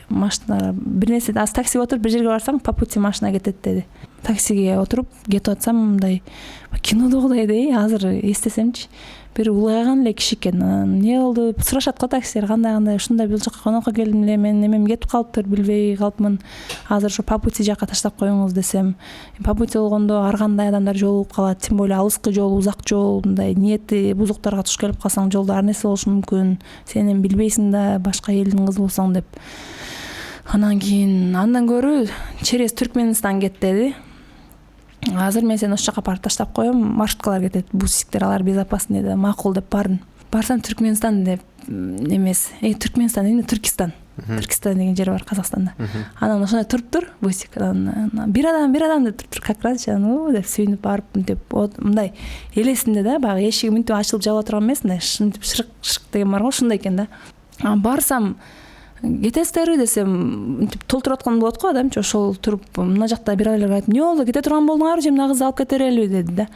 машина бир нерсе, аз таксиге отуруп бир жерге барсаң, по пути машина кетет деди. Таксиге отуруп кетип атсам, мындай кинодогудай да, азыр эстесемчи. Бир улайган эле киши экен. Не болду? Сурашат го таксилер, кандай ушундай бул жака конокко келдим эле, мен немем кетип калыптыр, билбей калыпмын. Азыр ошо по пути жака таштап коюңуз десем, по пути болгондо ар кандай адамдар жолугуп калат, тем более алыскы жол, узак жол, мындай ниети бузуктарга туш келип калсаң, жолдо ар нерсе болушу мүмкүн. Сен эми билбейсиң да, башка элдин кызы болсоң деп. Анан кийин андан көрү через Түркмөнстан кет деди. Азыр мен сени ошол жака барып таштап коем, маршруткалар кетет, бусиктер, алар безопасный деди. Макул деп бардым. барсам Түркменстан деп эмес, Түркменстан эмне, Түркистан деген жер бар Казакстанда. Анан ошондой туруптур бусик, анан бир адам деп туруптур, как раз деп сүйүнүп барып мынтип мындай элесинде да, баягы эшиги мынтип ачылып жаба турган эмес, мындай мынтип шырк деген бар го, ушундай экен да. Барсам кетесиздерби десем, мынтип толтуруп аткан болот го адамчы, ошол туруп мына жакта бир айларга айтып, эмне болду, кете турган болдуңарбы же мына кызды алып кетерелби деди да.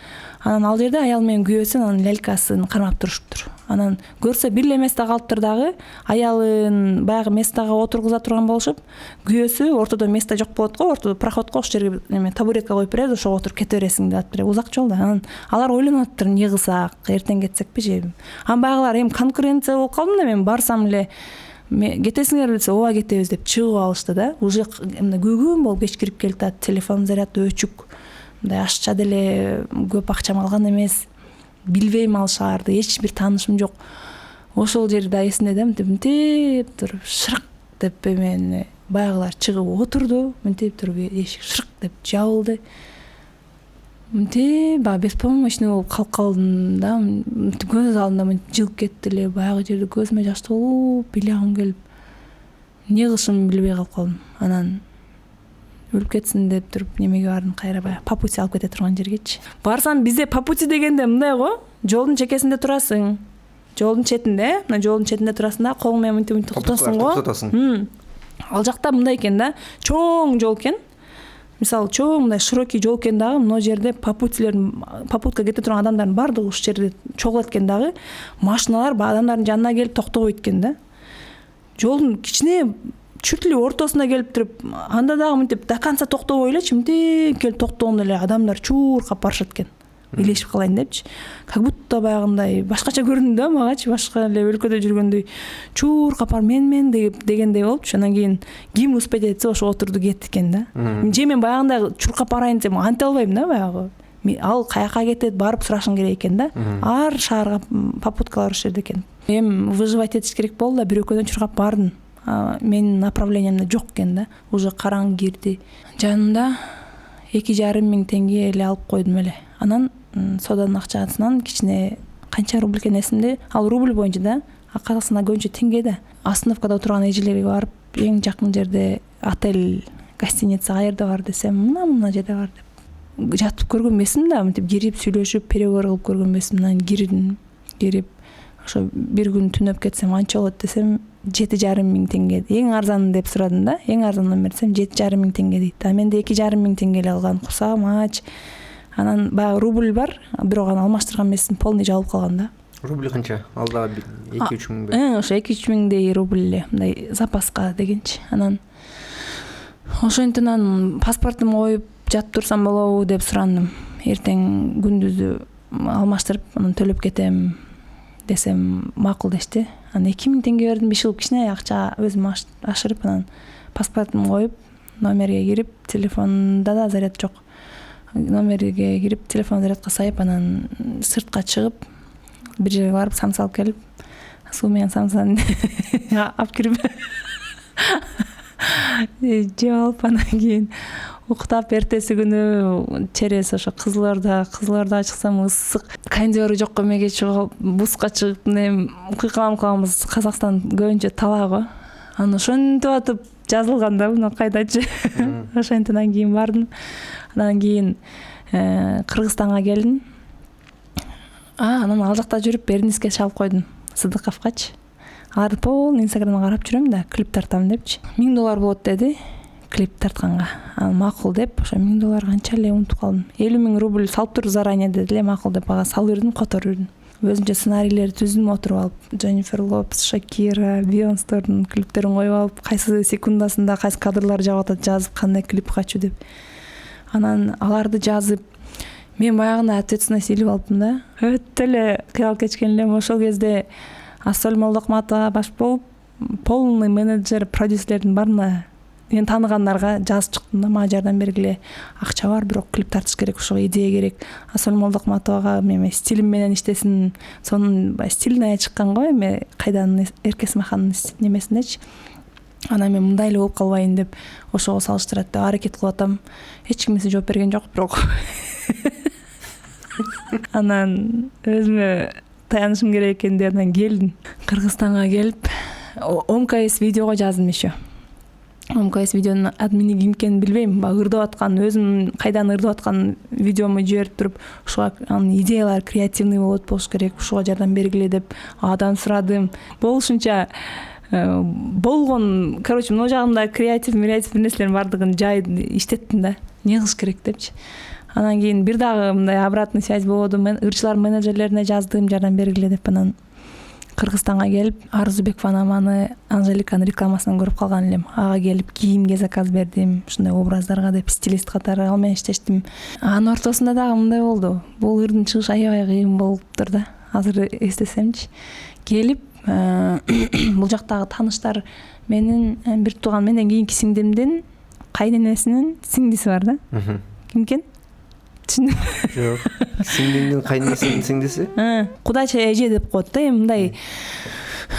Анан ал жерде аял менен күйөөсү анан лялькасын кармап туруштур. Анан көрсө бир эле место калыптыр дагы, аялын баягы местага отургуза турган болушуп, күйөөсү ортодо место жок болот го, ортодо проходко ошол жерге эме табуретка коюп берет, ошого отуруп кете бересиң деп атып, узак жол да. Анан алар ойлонуп атыптыр, эмне кылсак, эртең кетсекпи же. Анан баягылар эми конкуренция болуп калдым да, мен барсам эле кетесиңер десе, ооба кетебиз деп чыгып алышты да. Уже мындай күйгөн болуп кечкирип келип атат, телефон заряды өчүк. Мындай ашча деле көп акчам алган эмес. Билбейм ал шаарды, эч бир таанышым жок. Ошол жерде эсимде да, мынтип туруп шырк деп мени баягылар чыгып отурду, мынтип туруп эшик шырк деп жабылды. Мынтип беспомощный болуп калып калдым да, көз алдымда жылып кетти эле, баягы жерде көзүмө жаш толуп, билагым келип, эмне кылышымды билбей калып калдым. Анан өлүп кетсин деп туруп немеге бардым, кайра баягы Попути алып кете турган жергечи. Барсам бизде Попути дегенде мындай го, жолдун чекесинде турасың. Жолдун четинде, мына жолдун четинде турасың да, колуң менен мынтип токтосуң го. Ал жакта мындай экен да, чоң жол экен. Мисалы, чоң мындай широкий жол экен дагы, мына жерде попутка кете турган адамдардын баардыгы ушул жерде чогулат экен дагы. Машиналар адамдардын жанына келип токтобойт экен да. Жолдун кичине чүрт эле ортосуна келип туруп, анда дагы мынтип до конца токтобой элечи, мынтип келип токтогондо эле адамдар чууркап барышат экен. Илешип калайын депчи. Как будто баягындай башкача көрүндү да магачы, башка эле өлкөдө жүргөндөй чууркап бар мен дегендей болупчу. Анан кийин ким успеть этсе ошо отурду кетти экен да. Же мен баягындай чуркап барайын десем анте албайм да баягы. Ал каяка кетет, барып сурашың керек экен да. Ар шаарга попуткалар ошол жерде экен. Эми выживать этиш керек болду да, бир экөөдөн чуркап бардым. Менин направлениямда жок экен да. Уже караң кирди. Жанымда 2,5 миң теңге эле алып койдум эле. Анан соданын акчасынан кичине канча рубль экен эсимде. Ал рубль боюнча да, Казакстанда көбүнчө теңге да. Остановкада отурган эжелерге барып, эң жакын жерде отель, гостиница каерде бар десем, мына жерде бар деп. Жатып көргөн эмесмин да, мынтип кирип сүйлөшүп, переговор кылып көргөн эмесмин. Анан кирип, ошо бир күн түнөп кетсем канча болот десем, 7,5 миң теңге. Эң арзан деп сурадым да. Эң арзан номер десем 7,5 миң теңге дейт. А менде 2,5 миң теңге эле калган. Кусам ач. Анан баягы рубль бар, бирок аны алмаштырган эмесмин, полный жабылып калган да. Рубль канча? Алда 2-3 миң. Ошо 2-3 миңдей рубль эле, мындай запаска дегенчи. Анан ошентип анан паспортумду коюп жатып турсам болобу деп сурандым. Эртең күндүзү алмаштырып, анан төлөп кетем десем макул дешти. Анан 2 миң теңге бердим, беш кылып кичине акча өзүм ашырып, анан паспортумду коюп, номерге кирип, телефонда да заряд жок. Номерге кирип, телефон зарядка сайып, анан сыртка чыгып, бир жерге барып самса алып келип, суу менен самсаны алып кирип жеп алып, анан кийин уктап, эртеси күнү через ошо Кызылордага чыксам ысык, кондёру жок эмеге чыгып, буска чыгып, кыйкаланып Казакстан көбүнчө талаа го. Анан ошентип атып жазылган да, мына кайдачы. Ошентип кийин бардым. Анан кийин Кыргызстанга келдим. Анан ал жакта жүрүп Бердинске чалып койдум, Сыдыковгачы. Аларды полный Инстаграмдан карап жүрөм да, клип тартам депчи. $1000 болот деди клип тартканга. Анан макул деп, ошо $1000 канча эле унутуп калдым. 50 миң рубль салып тур заранее деди эле, макул деп ага салып бердим, которуп бердим. Өзүнчө сценарийлерди түздүм, отуруп алып, Дженнифер Лопес, Шакира, Бейонстердин клиптерин коюп алып, кайсы секундасында кайсы кадрлар жагып атат, жазып кандай клип качуу деп. Анан аларды жазып, мен баягында ответственность илип алыптым да. Өтө эле кыял кечкен элем. Ошол кезде Ассоль Молдокматова баш болуп, полный менеджер, продюсерлердин баарына мен тааныгандарга жазып чыктым да, мага жардам бергиле, акча бар, бирок клип тартыш керек, ошого идея керек. Ассоль Молдокматовага мен стилим менен иштесин, сонун стильная чыккан го, эми кайдан Эркесмахандын немесиндечи. Анан мен мындай эле болуп калбайын деп ошого салыштырат деп аракет кылып атам. Эч ким жооп берген жок, бирок. Анан өзүмө таянышым керек экен деп анан келдим. Кыргызстанга келип ОМКС видеого жаздым еще. ОМКС видеонун админи ким экенин билбейм. Ырдап аткан, өзүм кайдан ырдап аткан видеому жиберип туруп, ушуга анын идеялары креативный болуш керек, ушуга жардам бергиле деп адан сурадым. Болушунча болгон, короче, могу жагымда креатив нерселердин бардыгын жай иштеттим да. Не кылыш керек депчи. Анан кийин бир дагы мындай обратный связь болду. Мен ырчылар менеджерлерине жаздым, жардам бергиле деп. Анан Кыргызстанга келип, Арзубек Ванаманы Анжеликанын рекламасын көрүп калган элем. Ага келип кийимге заказ бердим, ушундай образдарга деп стилист катары ал менен иштештим. Анын ортосунда дагы мындай болду. Бул ырдын чыгышы аябай кыйын болуптур да. Азыр эстесемчи. Келип, бул жактагы тааныштар менин бир тууган менден кийинки сиңдимдин кайненесинин сиңдиси бар да. Ким экен? Жок. Сиңдимдин кайненесинин сиңдиси? Кудайча эже деп коет да. Мындай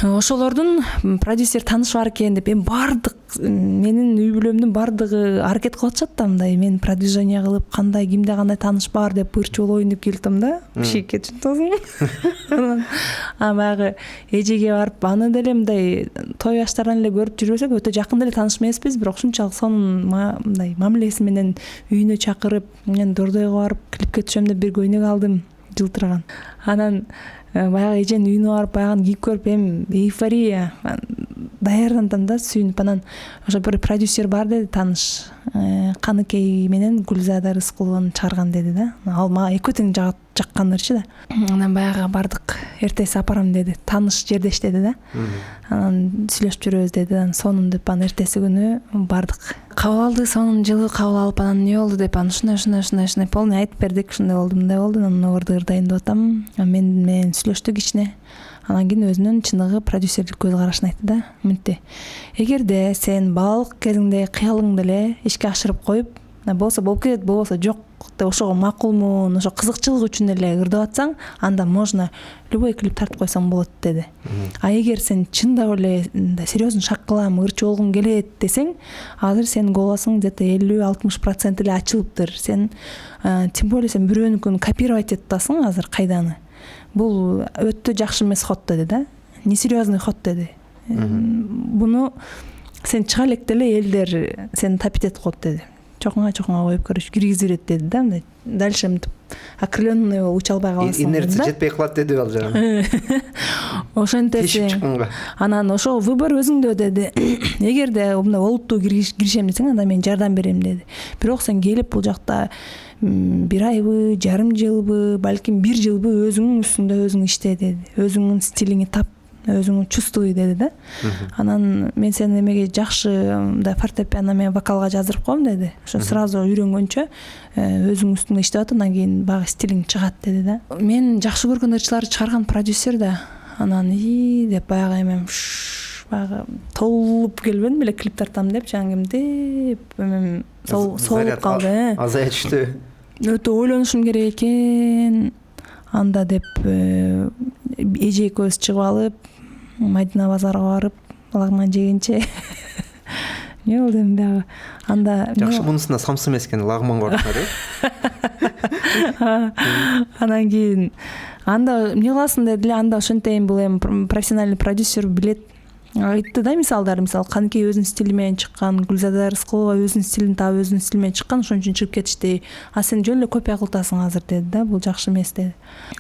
ошолордун продюсер таанышы бар экен деп бардык менин үй бүлөмдүн бардыгы аракет кылып атышат да, мындай мен продвижение кылып кандай кимде кандай тааныш бар деп ырчы болоюн деп келдим да. Шийке чынтасың. Баягы эжеге барып аны деле мындай той аштардан эле көрүп жүрбөсөк өтө жакын эле тааныш эмеспиз, бирок ушунчалык сонун мындай мамилеси менен үйүнө чакырып, мен Дордойго барып клипке түшөм деп бир көйнөк алдым, жылтыраган. Анан баягы эженин үйүнө барып баягын кийип көрүп эйфория даярдандым да, сүйүнүп. Анан ошо бир продюсер бар деди, тааныш, Каныкей менен Гүлзада Рыскулованы чыгарган деди да. Ал мага экөө тең жаккан ырчы да. Анан баягы бардык, эртеси апарам деди, тааныш жердеш деди да. Анан сүйлөшүп жүрөбүз деди. Анан сонун деп анан эртеси күнү бардык. Кабыл алды, сонун жылы кабыл алып, анан эмне болду деп, анан ушундай полный айтып бердик, ушундай болду, мындай болду. Анан орду ырдайын деп атам. Мен менен сүйлөштү кичине. Анан кийин өзүнүн чыныгы продюсерлик көз карашын айтты да. Мынтте. Эгерде сен балалык кезиңде кыялыңды эле ишке ашырып коюп, болсо болуп кетет, болбосо жок деп ошого макулмун, ошо кызыкчылык үчүн эле ырдап атсаң, анда можно любой клип тартып койсоң болот деди. А эгер сен чындап эле серьезно шак кылам, ырчы болгуң келет десең, азыр сенин голосуң где-то 50-60% эле ачылыптыр. Сен тем более сен бирөөнүкүн копировать этип атасың азыр кайданы. Бул өтө жакшы эмес ход деди да. Несерьезный ход деди. Буну сен чыга электе эле элдер сени тапить этип коет деди. Чоңга коюп көрүш киргизип берет деди да. Мындай дальше мынтип окрыленный уча албай каласың. Инерция жетпей калат деди ал жана. Ошентеси. Анан ошо выбор өзүңдө деди. Эгерде мындай олуттуу киришем десең, анда мен жардам берем деди. Бирок сен келип бул жакта бир айбы, жарым жылбы, балким 1 жылбы өзүңүн үстүндө өзүң иште деди. Өзүңүн стилиңи тап, өзүңүн чувствуй деди да. Анан мен сени эмеге жакшы мындай фортепиано менен вокалга жаздырып коем деди. Ошо сразу үйрөнгөнчө өзүң үстүңдө иштеп атып, анан кийин багы стилиң чыгат деди да. Мен жакшы көргөн ырчыларды чыгарган продюсер да. Анан деп баягы эмем баягы толуп келбедим беле клип тартам деп, жангимдеп эмем соолуп калды. Азая түштү. Өтө ойлонушум керек экен. Анда деп эже экөөбүз чыгып алып, Мадина базарга барып, лагман жегенче. Не болду эми баягы? Анда жакшы мунусунда самсы эмес экен, лагманга барып. Анан кийин анда эмне кыласың деди, анда ошентейин бул эми профессиональный продюсер билет. Айтты да мисалдар, мисалы Каныкей өзүнүн стили менен чыккан, Гүлзада Рыскулова өзүнүн стилин таап өзүнүн стили менен чыккан, ошон үчүн чыгып кетишти. А сен жөн эле копия кылтасың азыр деди да, бул жакшы эмес деди.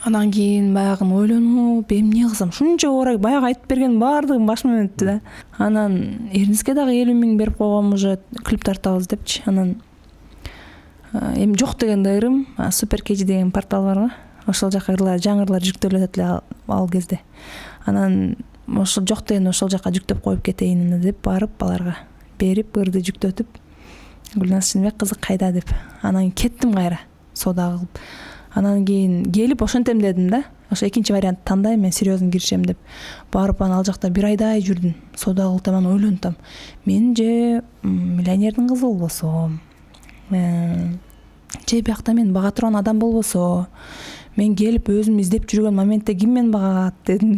Анан кийин баягы ойлонуп, эмне кылсам, шунча орай баягы айтып берген баардыгын башыман өттү да. Анан Эрниске дагы 50 000 берип койгом, уже клип тартабыз депчи. Анан эми жок дегенде ырым, Супер Кеди деген портал барго. Ошол жака жаңы ырлар жүктөлүп атат эле ал кезде. Анан ошол жок деген ошол жака жүктөп коюп кетейин деп барып аларга берип ырды жүктөтүп, Гүлназ Чынбек кызы кайда деп. Анан кеттим кайра соода кылып. Анан кийин келип ошентем дедим да. Ошо экинчи вариант тандайм, мен серьезно киришем деп. Барып анан ал жакта бир айдай жүрдүм. Соода кылтам, анан ойлонтам. Мен же миллионердин кызы болбосо, же биякта мен бага турган адам болбосо, мен келип өзүм издеп жүргөн моментте ким мени багат дедим.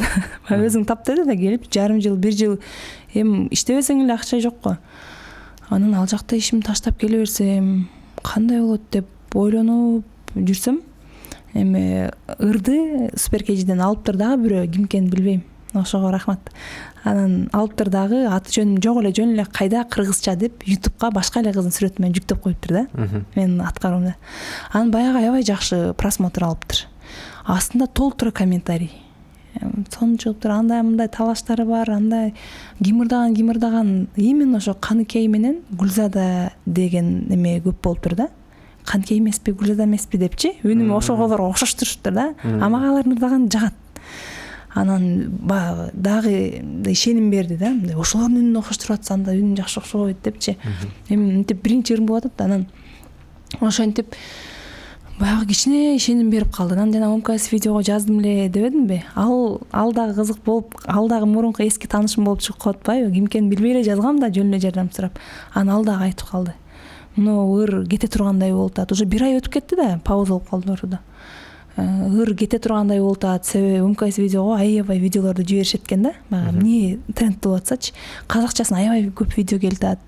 Өзүң тап деди да, келип жарым жыл, 1 жыл эми иштебесең эле акча жок го. Анан ал жакта ишимди таштап келе берсем кандай болот деп ойлонуп жүрсөм, эми ырды суперкежиден алыптыр дагы бирөө, ким экенин билбейм. Ошого рахмат. Анан алыптыр дагы аты жөнүм жок эле, жөн эле кайда кыргызча деп YouTube'га башка эле кыздын сүрөтү менен жүктөп коюптур да. Менин аткаруумда. Анан баягы аябай жакшы просмотр алыптыр. Астында толтура комментарий. Сон чыгыптыр, андай мындай талаштары бар, андай кимырдаган именно ошо Каныкей менен Гүлзада деген эме көп болуптур да. Каныкей эмеспи, Гүлзада эмеспи депчи, үнүм ошоголорго окшоштуруштур да. Мага алар ырдаган жагат. Анан баягы дагы ишеним берди да. Ошолордун үнүнө окшоштуруп атса, анда үнүм жакшы окшобойт депчи. Эми мынтип биринчи ырым болуп атат. Анан ошентип баягы кичине ишеним берип калды. Анан жана МКС видеого жаздым эле дебедимби? Ал дагы кызык болуп, ал дагы мурунку эски таанышым болуп чыгып калып атпайбы? Ким экенин билбей эле жазгам да, жөн эле жардам сурап. Анан ал дагы айтып калды. Муну ыр кете тургандай болуп атат. Уже 1 ай өтүп кетти да, пауза болуп калды ошодо. Ыр кете тургандай болуп атат. Себеби МКС видеого аябай видеолорду жиберишет экен да. Эмне тренд болуп атсачы, казакчасын аябай көп видео келип атат.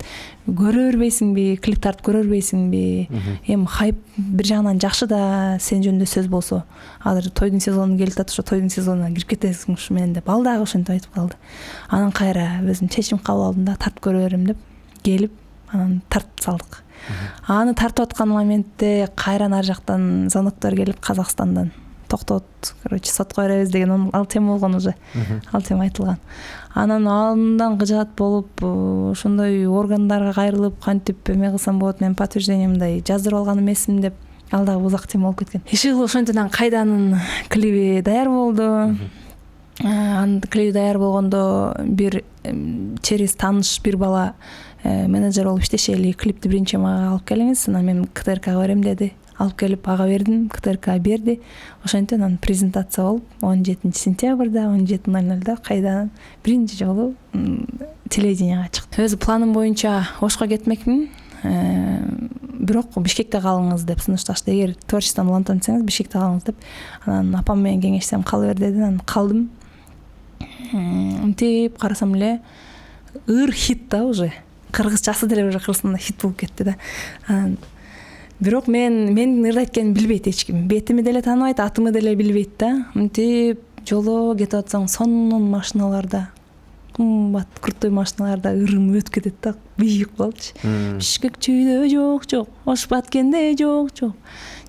Көрө бербейсиңби, клип тартып көрө бербейсиңби? Эми хайп бир жагынан жакшы да, сен жөнүндө сөз болсо. Азыр тойдун сезону келип атат, ошо тойдун сезонуна кирип кетесиң ушу менен деп. Ал дагы ошентип айтып калды. Анан кайра өзүм чечим кабыл алдым да, тартып көрө берем деп келип, анан тартып салдык. Аны тартып аткан моментте кайра ар жактан звоноктор келип, Казакстандан токтот, короче, сотко беребиз деген ал тема болгон уже. Ал тема айтылган. Анан андан кыжаат болуп, ошондой органдарга кайрылып, кантип эме кылсам болот, мен подтверждение мындай жаздырып алган эмесмин деп, ал дагы узак тема болуп кеткен. Иши ошентип кайданын клиби даяр болду. Анын клиби даяр болгондо бир через тааныш бир бала менеджер болуп иштешели, клипти биринчи мага алып келиңиз, анан мен КТРКга берем деди. Алып келип ага бердим, КТРК берди. Ошентип анан презентация болуп 17 сентябрда 17:00 кайдан биринчи жолу телевиденияга чыкты. Өзү планым боюнча Ошко кетмекмин. Бирок Бишкекте калыңыз деп сунушташты. Эгер творчестводан улантсаңыз Бишкекте калыңыз деп. Анан апам менен кеңешсем кала бер деди. Анан калдым. Мынтип карасам эле ыр хит да уже. Кыргызчасы деле уже Кыргызстанда хит болуп кетти да. Бирок мен ырда экенин билбейт эч ким. Бетими деле тааныбайт, атымы деле билбейт да. Мынтип жоло кетип атсаң, сонун машиналарда, кымбат крутой машиналарда ырым өтүп кетет да, бийик болчу. Бишкек чүйдө жок, Ош Баткенде жок.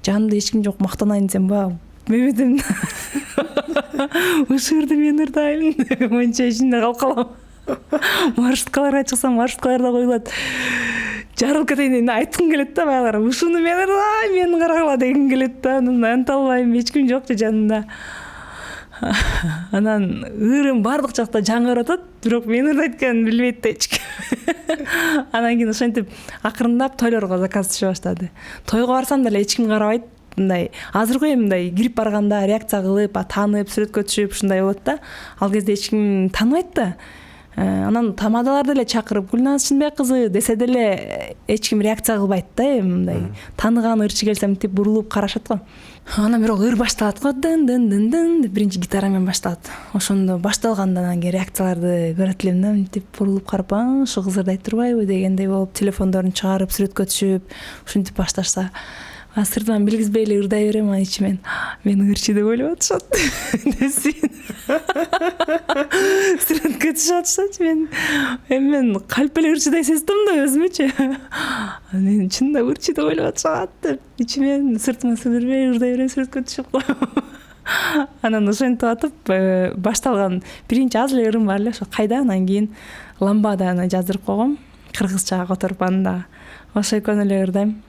Жанымда эч ким жок, мактанайын десем ба, мебетим. Ушурду мен ырдайм. Монча ичинде калып калам. Маршруткаларга чыксам, маршруткаларда коюлат. Жарылып кетейин деп айткым келет да, баягылар. Ушуну мен ырдайм, мен карагыла деген келет да. Анан анталбайм, эч ким жок жанымда. Анан ырым бардык жакта жаңырып атат, бирок мен ырдайт экенин билбейт да эч ким. Анан кийин ошентип акырындап тойлорго заказ түшө баштады. Тойго барсам деле эч ким карабайт. Мындай азыркы мындай кирип барганда реакция кылып, таанып, сүрөткө түшүп ушундай болот да. Ал кезде эч ким тааныбайт да. Анан тамадалар деле чакырып, Гүлназ Чынбек кызы десе деле эч ким реакция кылбайт да, мындай тааныган ырчы келсе мынтип бурулуп карашат го. Анан бирок ыр башталат го, дын деп биринчи гитара менен башталат. Ошондо башталгандан анан кийин реакцияларды көрөт элем да, мынтип бурулуп карап, ушу кыз ырдайт турбайбы дегендей болуп, телефондорун чыгарып сүрөткө түшүп, ушинтип башташса, сыртынан билгизбей эле ырдай берем, анан ичимен мен ырчы деп ойлоп атышат. Сүрөткө түшүп атышат, мен калп эле ырчыдай сездим да өзүмчү. Мен чында ырчы деп ойлоп атышат деп ичимен сыртыма сүрдүрбөй ырдай берем, сүрөткө түшүп коем. Анан ошентип атып башталган биринчи аз эле ырым бар эле, ошо кайда, анан кийин ламбаданы жаздырып койгом, кыргызчага которуп анда. Ошо экөөнү эле ырдайм.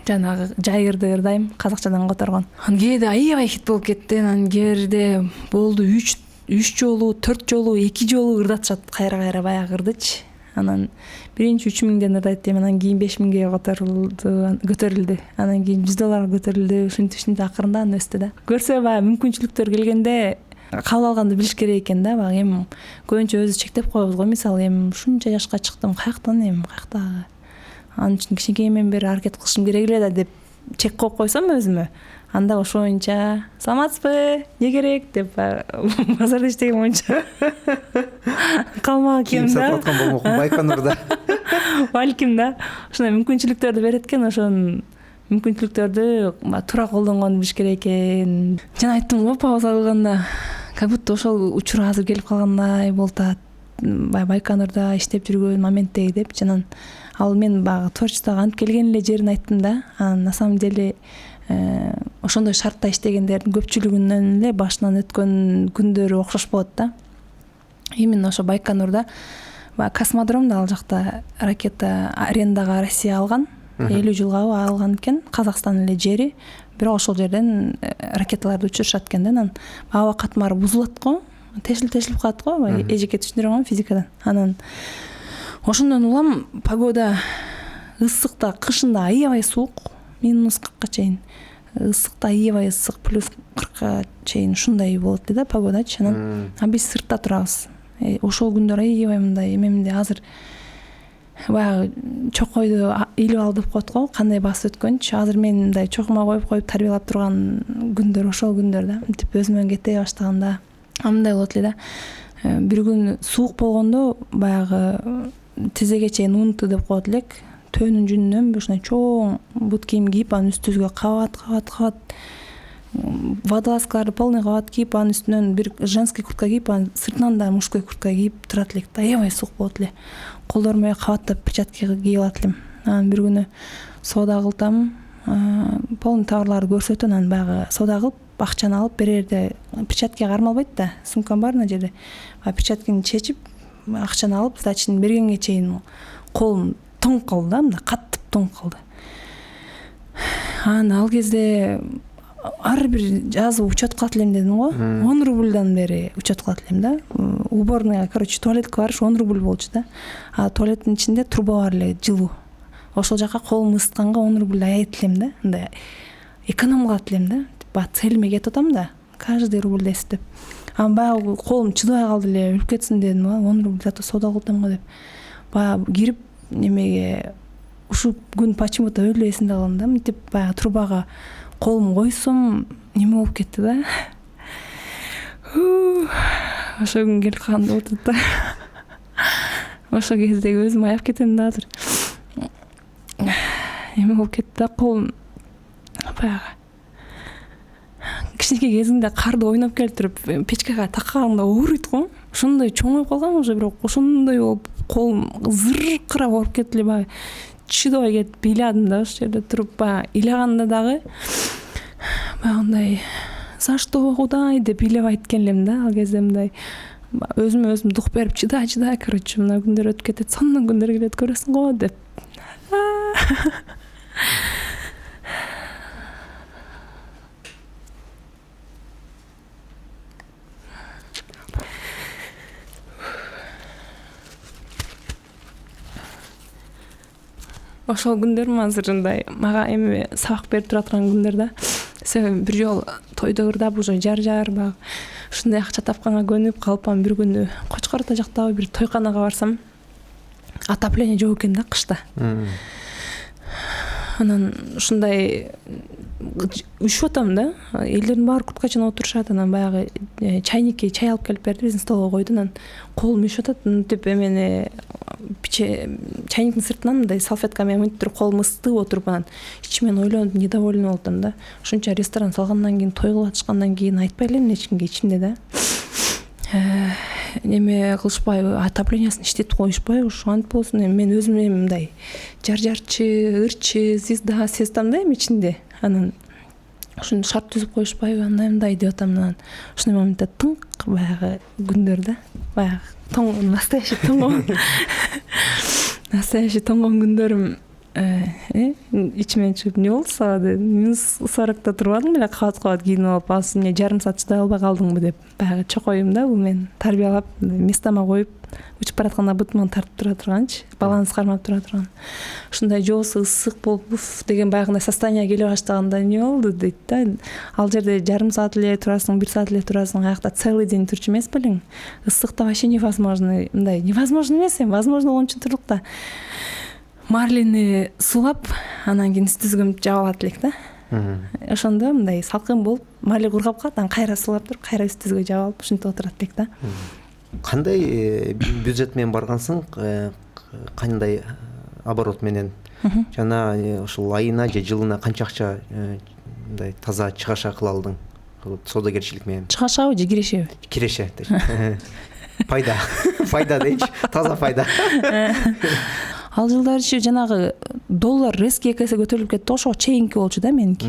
Жанагы жайырды ырдайм, казакчадан которгон. Анан кээде аябай хит болуп кетти. Анан кээде болду 3 жолу, 4 жолу, 2 жолу ырдатышат кайра баягы ырдычы. Анан биринчи 3000ден ырдайт дейм, анан кийин 5000ге көтөрүлдү. Анан кийин $100 көтөрүлдү. Ушинтип акырындан өстү да. Көрсө баягы мүмкүнчүлүктөр келгенде кабыл алганды билиш керек экен да. Баягы эми көбүнчө өзү чектеп коебуз го. Мисалы эми ушунча жашка чыктым, каяктан каякта анын үчүн кичинекеймен бир аракет кылышым керек эле да деп чек коюп койсом өзүмө, анда ошо боюнча саламатсызбы, не керек деп базарда иштеген боюнча калмак экен да. Сатып аткан болмокмун Байконурда. Балким да. Ошондой мүмкүнчүлүктөрдү берет экен, ошонун мүмкүнчүлүктөрдү туура колдонгонду билиш керек экен. Жана айттым го, пауза алганда как будто ошол учур азыр келип калгандай болуп атат. Баягы Байконурда иштеп жүргөн моменттеги деп. Жана ал мен баягы творчествого антип келген эле жерин айттым да. Анан на самом деле ошондой шартта иштегендердин көпчүлүгүнөн эле башынан өткөн күндөрү окшош болот да. Именно ошо Байконурда космодромда, ал жакта ракета арендага Россия алган, 50 жылга алган экен, Казакстан эле жери. Бирок ошол жерден ракеталарды учурушат экен да. Анан аба катмары бузулат го, тешилип калат го, эжекке түшүндүрөм го физикадан. Анан ошондон улам погода ысыкта, кышында аябай суук, -40ка чейин. Ысыкта аябай ысык, +40ка чейин ушундай болот да погодачы. Анан биз сыртта турабыз. Ошол күндөр аябай мындай эмемде азыр баягы чокойду илип ал деп коет го, кандай басып өткөнчү. Азыр мен мындай чокума коюп тарбиялап турган күндөр ошол күндөр да. Мынтип өзүмөн кете баштаганда мындай болот эле да. Бир күн суук болгондо баягы тизеге чейин унты деп коет элек. Төөнүн жүнүнөн ушундай чоң бут кийим кийип, анын үстүбүзгө кабат водолазкаларды полный кабат кийип, анын үстүнөн бир женский куртка кийип, анын сыртынан да мужской куртка кийип турат элек. Аябай суук болот эле. Колдорумга кабаттап перчатка кийип алат элем. Анан бир күнү соода кылтам, полный товарларды көрсөтөт, анан баягы соода кылып, акчаны алып берерде перчаткага кармалбайт да. Сумкам бар мына жерде. Перчатканы чечип, акчаны алып, сдачаны бергенге чейин колум тоңуп калды да, мындай катып тоңуп калды. Анан ал кезде ар бир жазып учет кылат элем дедим го. 10 рубльдан бери учет кылат элем да. Уборныйга, туалетке барыш 10 рубль болчу да. А туалеттин ичинде труба бар эле, жылуу. Ошол жака колум ысытканга 10 рубль аят элем да. Мындай эконом кылат элем да. Целиме кетип атам да. Каждый рубль эстеп. Анан баягы колум чыдабай калды эле, өлүп кетсин дедим го. 10 рубль зато соода кылдым го деп. Баягы кирип немеге ушул күн почему-то өлө эсимде калган да. Мынтип баягы трубага колум койсом неме болуп кетти да. Ошол күн келип калганда болуп атат да. Ошол кездеги өзүм аяп кетем да азыр. Эме болуп кетти да, колум баягы кичинекей кезиңде карды ойноп келип туруп печкага таккаганда ооруйт го. Ошондой чоңоюп калган уже, бирок ошондой болуп колум зыркырап ооруп кетти эле. Баягы чыдабай кетип ыйладым да ошол жерде туруп. Баягы ыйлаганда дагы баягындай за что Кудай деп ыйлап айткан элем да. Ал кезде мындай өзүмө өзүм дух берип чыда, короче, мына күндөр өтүп кетет, сонун күндөр келет, көрөсүң го деп. Ошол күндөрүм азыр мындай мага эми сабак берип тура турган күндөр да. Себеби бир жолу тойдо ырдап уже жар баягы ушундай акча тапканга көнүп калып, анан бир күнү Кочкор ата жактагы бир тойканага барсам, отопление жок экен да кышта. Анан ушундай үшүп атам да. Элдердин баары курткачан отурушат. Анан баягы чайникке чай алып келип берди, биздин столго койду. Анан колум үшүп атат. Мынтип эмени чайниктин сыртынан мындай салфетка менен мынтип туруп колум ысытып отуруп, анан ичимен ойлонуп, недовольный болуп атам да. Ушунча ресторан салгандан кийин, той кылып атышкандан кийин айтпай элем эч кимге ичимде да. Неме кылышпайбы, отоплениясын иштетип коюшпайбы, ушу антип болсун. Мен өзүм мындай жарчы, ырчы, звезда сездам да эми ичинде. Анан ушуну шарт түзүп коюшпайбы, андай деп атам. Анан ушундай моментте тыңк баягы күндөр да. Баягы настоящий тоңгон күндөрүм ичимен чыгып не болсо деп -40 турбадым эле, кабат кийинип алып, азыр эмне жарым саат чыдай албай калдыңбы деп баягы чокоюм да. Бул мен тарбиялап местама коюп учуп баратканда бытыман тартып тура турганчы, баланс кармап тура турган. Ушундай жоосу ысык болуп уф деген баягындай состояние келе баштаганда не болду дейт да. Ал жерде жарым саат эле турасың, 1 саат эле турасың, аякта целый день турчу эмес белең. Ысыкта вообще невозможно, мындай невозможно эмес, возможно болгон үчүн турук да. Марлини сулап, анан кийин үстүзгө жаап алат элек да. Ошондо мындай салкын болуп, мали кургап калат, анан кайра сулап туруп, кайра үстүзгө жаап алып, ушинтип отурат элек да. Кандай бюджет менен баргансың? Кандай оборот менен? жана ушул айына же жылына канча акча мындай таза чыгаша кыла алдың соодагерчилик менен? Чыгашабы же кирешеби? Киреше пайда дейчи, таза пайда. Ал жылдары жанагы доллар резко 2 эсе көтөрүлүп кетти, ошого чейинки болчу да меники.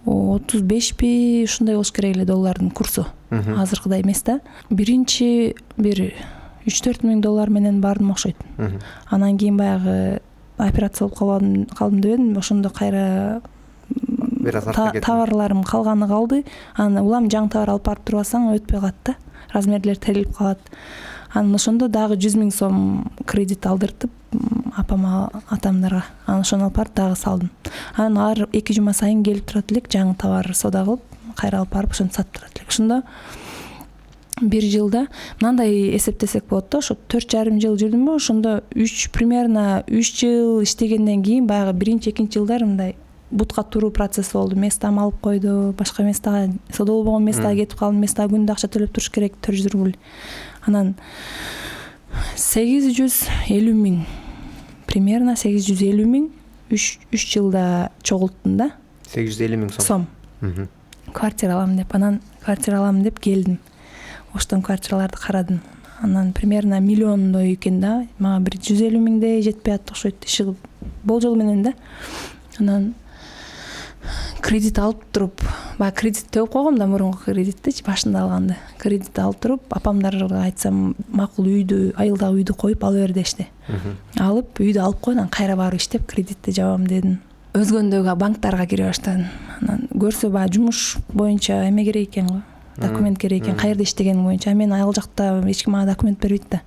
35 ушундай болуш керек эле доллардын курсу. Азыркыдай эмес да. Биринчи бир 3-4 миң доллар менен бардым окшойт. Анан кийин баягы операция болуп калдым дебедим, ошондо кайра товарларым калганы калды. Анан улам жаңы товар алып барып турбасаң өтпөй калат да. Размерлер терилип калат. Анан ошондо дагы 100 миң сом кредит алдыртып апама атамдарга анан ошону алып барып дагы салдым. Анан ар 2 жума сайын келип турат элек, жаңы товар соода кылып кайра алып барып ошону сатып турат элек. Ошондо бир жылда мындай эсептесек болот да, ошо 4,5 жыл жүрдүмбү, ошондо примерно 3 жыл иштегенден кийин баягы биринчи экинчи жылдар мындай бутка туруу процесси болду. Местам алып койду, башка местага, соода болбогон местага кетип калдым, местага күндө акча төлөп туруш керек, төржүргүл. Анан 850 миң, примерно 850 миң 3 жылда чогулттум да. 850 миң сом. Квартира алам деп, анан квартира алам деп келдим. Оштон квартираларды карадым. Анан примерно миллиондой экен да. Мага бир 150 миңдей жетпей атты окшойт, иши болжол менен да. Анан кредит алып туруп, баягы кредит төп койгом да, мурунку кредитти башында алганды. Кредит алып туруп, апамдарга айтсам, макул үйдү, айылдагы үйдү коюп ала бер дешти. Алып, үйдү алып койдум, кайра барып иштеп кредитти жабам дедим. Өзгөндөгү банктарга кире баштадым. Анан көрсө баягы жумуш боюнча эме керек экен го. Документ керек экен, каерде иштегеним боюнча. Мен айыл жакта эч ким мага документ бербейт да.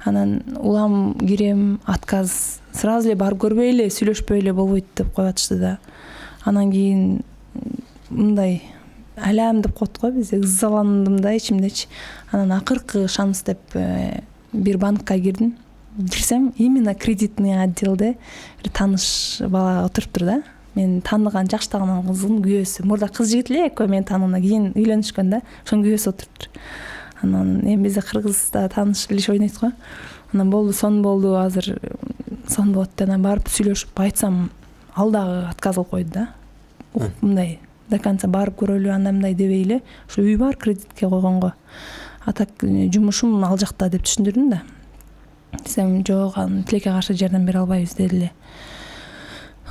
Анан улам кирем, отказ, сразу эле барып көрбөй эле, сүйлөшпөй эле болбойт деп коюп атышты да. Анан кийин мындай алам деп коет го, биз ызаландым да ичимдечи. Анан акыркы шанс деп бир банкка кирдим. Кирсем, именно кредитный отделде бир тааныш бала отуруптур да. Мен тааныган, жакшы тааныган кыздын күйөөсү. Мурда кыз жигит эле экөө мен таанына, кийин үйлөнүшкөн да. Ошонун күйөөсү отуруптур. Анан эми бизде Кыргызда тааныш билиш ойнойт го. Анан болду, сон болду, азыр сон болот деп анан барып сүйлөшүп айтсам, ал дагы отказ кылып койду да. Мындай до конца барып көрөлү, андай мындай дебей эле, ошо үй бар кредитке койгонго. А так жумушум ал жакта деп түшүндүрдүм да. Десем, жок, аны тилекке каршы жардам бере албайбыз дедиле.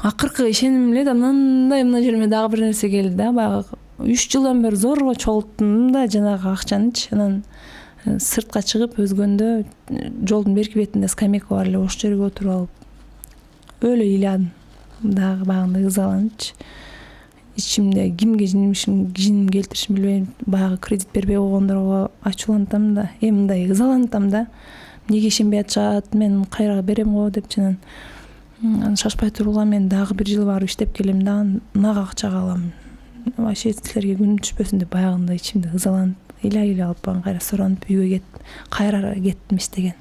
Акыркы ишеним эле да, мындай жериме дагы бир нерсе келди да. Баягы 3 жылдан бери зорго чогулттум да жанагы акчанычы. Анан сыртка чыгып өзгөндө жолдун берки бетинде скамейка бар эле, ошол жерге отуруп алып өлө ыйладым. Дагы багындай ызаланычы. Ичимде кимге жиним келтиришим билбейм. Баягы кредит бербей койгондорго ачуулантам да, мындай ызалантам да. Неге ишенбей атышат, мен кайра берем го деп жанан. Шашпай тургула, мен дагы бир жыл барып иштеп келем да, нага акчага алам. Вообще силерге күнүм түшпөсүн деп баягындай ичимде ызаланып, илай алып баган кайра соронуп үйгө кеттим. Кайра кеттим иштеген.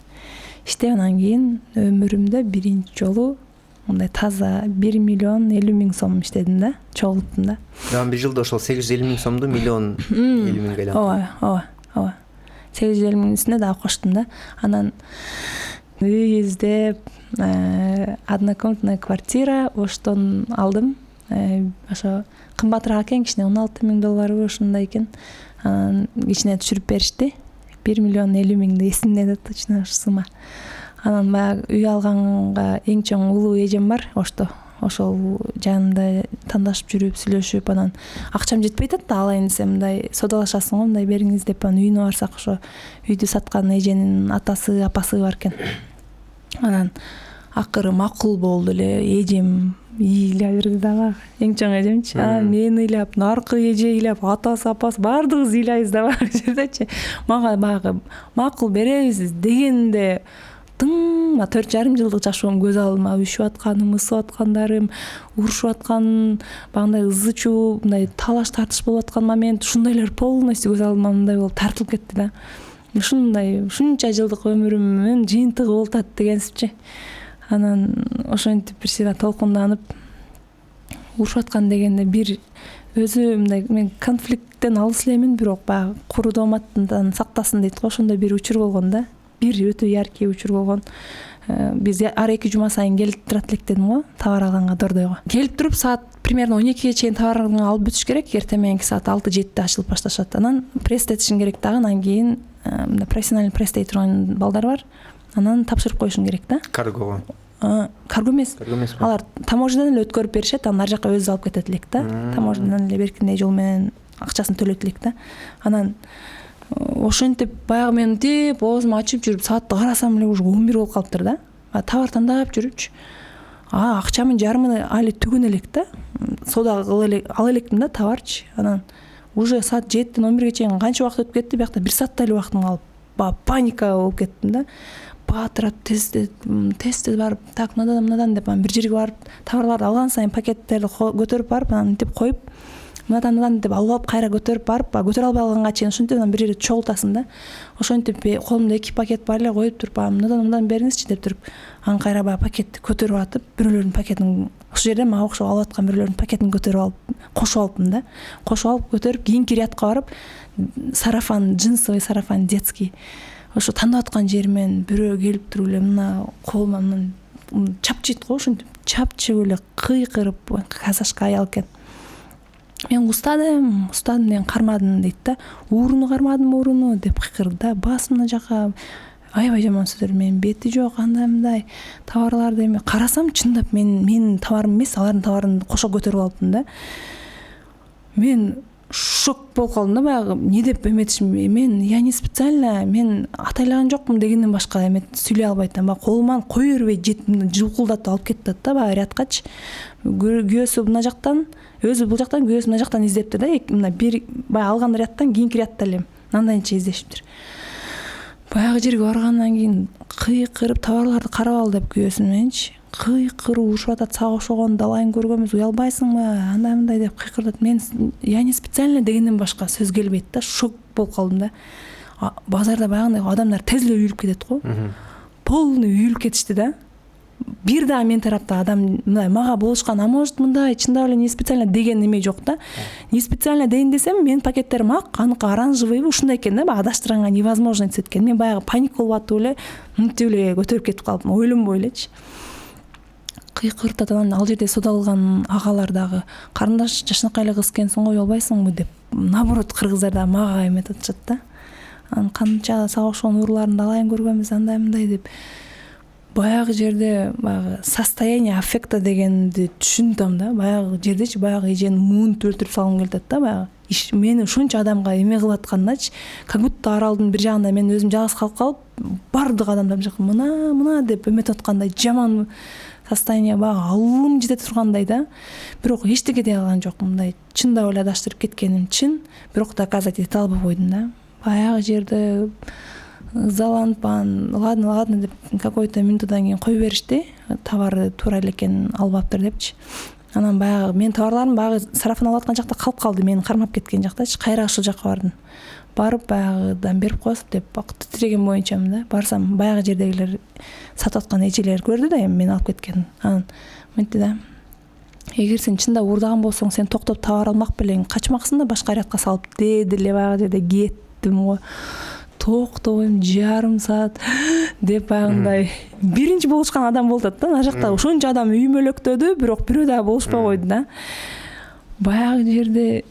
Иштеп анан кийин өмүрүмдө биринчи жолу мындай таза 1 миллион 50 миң сом иштедим да, чогулттум да. Дагы бир жылда ошол 850 миң сомду миллион 50 миңге айландырдым. Ооба. 850 миң үстүнө дагы коштум да. Анан үй издеп, однокомнатная квартира оштон алдым. Ошо кымбатыраак экен, кичине 16 миң долларбы ошондой экен. Анан кичине түшүрүп беришти. 1 миллион 50 миңди эсимде да точно ошо сумма. Анан баягы үй алганга эң чоң улуу эжем бар ошто. Ошол жанымда тандашып жүрүп, сүйлөшүп, анан акчам жетпей атат да, алайын десем, мындай содалашасың го, мындай бериңиз деп, анан үйүнө барсак ошо үйдү саткан эженин атасы, апасы бар экен. Анан акыры макул болду эле, эжем ыйлай берди дагы, эң чоң эжемчи. Анан мен ыйлап, наркы эже ыйлап, атасы, апасы баардыгыбыз ыйлайбыз да бар жердечи. Мага баягы макул беребиз дегенде тың 4,5 жылдык жашоом көз алдыма үшүп атканым, ысып аткандарым, урушуп аткан, багындай ызычуу, мындай талаш тартыш болуп аткан момент, ушундайлар полностью көз алдыма мындай болуп тартылып кетти да. Ушундай ушунча жылдык өмүрүмдүн жыйынтыгы болуп атат дегенсипчи. Анан ошентип бир сыйра толкунданып урушуп аткан дегенде бир өзү мындай мен конфликттен алыс элемин, бирок баягы куру дооматтан сактасын дейт го, ошондой бир учур болгон да. Бир өтө яркий учур болгон. биз ар 2 жума сайын келип турат элек дедим го, товар алганга Дордойго. Келип туруп саат примерно 12ге чейин товарын алып бүтүш керек. Эртең саат 6-7 ачылып башташат. Анан пресстетишин керек дагы, анан кийин мындай профессиональный пресстей турган балдар бар. Анан тапшырып коюшуң керек да. Каргого. Карго эмес. Алар таможнядан эле өткөрүп беришет, анан ар жака өзү алып кетет элек да. Таможнядан эле беркиндей жол менен акчасын төлөйт элек да. Анан ошентип баягы мен деп оозумду ачып жүрүп саатты карасам эле уже 11 болуп калыптыр да. Товар тандап жүрүпчү. Акчамын жарымын али түгүн элек да. Сода ал электим да товарчы. Анан уже саат 7-ден 11ге чейин канча убакыт өтүп кетти, биякта 1 сааттай эле убактым калып, паника болуп кеттим да. Батырап тез барып, так мынадан деп бир жерге барып, товарларды алган сайын пакеттерди көтөрүп барып, анан мынтип коюп, мынадан деп алып алып кайра көтөрүп барып, көтөрө албай калганга чейин ошентип анан бир жерде чогултасың да. Ошентип колумда 2 пакет бар эле коюп туруп, мынадан бериңизчи деп туруп, анан кайра баягы пакетти көтөрүп атып, бирөөлөрдүн пакетин ошол жерде мага окшоп алып аткан бирөөлөрдүн пакетин көтөрүп алып, кошуп алыпмын да. Кошуп алып көтөрүп кийинки рядка барып, сарафан, джинсовый сарафан детский. Ошо тандап аткан жеримен бирөө келип туруп эле мына колума чапчыйт го, ошентип чапчып эле кыйкырып, казашка аял экен. Мен устадым деген кармадым дейт да. Ууруну деп кыйкырды да. Басым мына жака аябай жаман сөздөр, менин бети жок, андай товарларды эме карасам чындап менин товарым эмес, алардын товарын кошо көтөрүп алыпмын да. Мен шок болуп калдым да, баягы не деп эметишим, я не специально, мен атайлаган жокмун дегенден башка эме сүйлөй албай атам. Колуман кое бербей жулкулдатып алып кетти да, баягы рядкачы. Күйөөсү мына жактан, өзү бул жактан, күйөөсү мына жактан издептир да. Мына бир баягы алган рядтан кийинки рядта эле мындайча издешиптир. Баягы жерге баргандан кийин кыйкырып товарларды карап ал деп күйөөсү мененчи кыйкырып урушуп атат. Сага ошогон далайын көргөнбүз, уялбайсыңбы, андай деп кыйкырдат. Мен я не специально дегенден башка сөз келбейт да. Шок болуп калдым да. Базарда баягындай адамдар тез эле үйүлүп кетет го. Полный үйүлүп кетишти да. Бир да мен тарапта адам мындай мага болушкан, может мындай чындап эле не специально деген эме жок да. Не специально дейин десем, менин пакеттерим аныкы оранжевый ушундай экен да, адаштырганга невозможно этет экен. Мен баягы паник болуп атып эле мынтип эле көтөрүп кетип калдым, ойлонбой элечи. Кыйкыртат, анан ал жерде содалган агалар дагы карындаш жашынакай эле кыз экенсиң го, уялбайсыңбы деп, наоборот кыргыздар да мага эметип атышат да. Анан канча сага окшогон урууларын далайын көргөнбүз, андай мындай деп. Баягы жерде баягы состояние аффекта дегенди түшүндүм да. Баягы жердечи баягы эжени муунтуп өлтүрүп салгым келет да, баягы. Мени ушунча адамга эме кылып аткандачы, как будто аралдын бир жагында мен өзүм жалгыз калып, бардык адамдар жака мына деп эметип аткандай жаман состояние, баягы алым жете тургандай да. Бирок эчтеке дей алган жокмун, мындай чындап эле адаштырып кеткеним чын, бирок доказать эте албай койдум да. Баягы жерде ызаланып, ладно деп какой-то минутадан кийин кое беришти. Товары туура эле экенин албаптыр депчи. Анан баягы мен товарларым баягы сарафан алып аткан жакта калып калды, мени кармап кеткен жактачы. Кайра ошол жака бардым. Барып баягыдан берип коесуз деп титиреген боюнчамын да. Барсам баягы жердегилер сатып аткан эжелер көрдү да эми мен алып кеткенин. Анан мынтты да. Эгер сен чында уурдаган болсоң, сен токтоп товар алмак белең качмаксың да, башка рядка салып деди эле баягы жерде кеттим го. Токтобойм жарым саат деп баягындай биринчи болушкан адам болуп атат да. Ана жакта ошончо адам үймөлөктөдү, бирок бирөө дагы болушпай койду да. Баягы жерде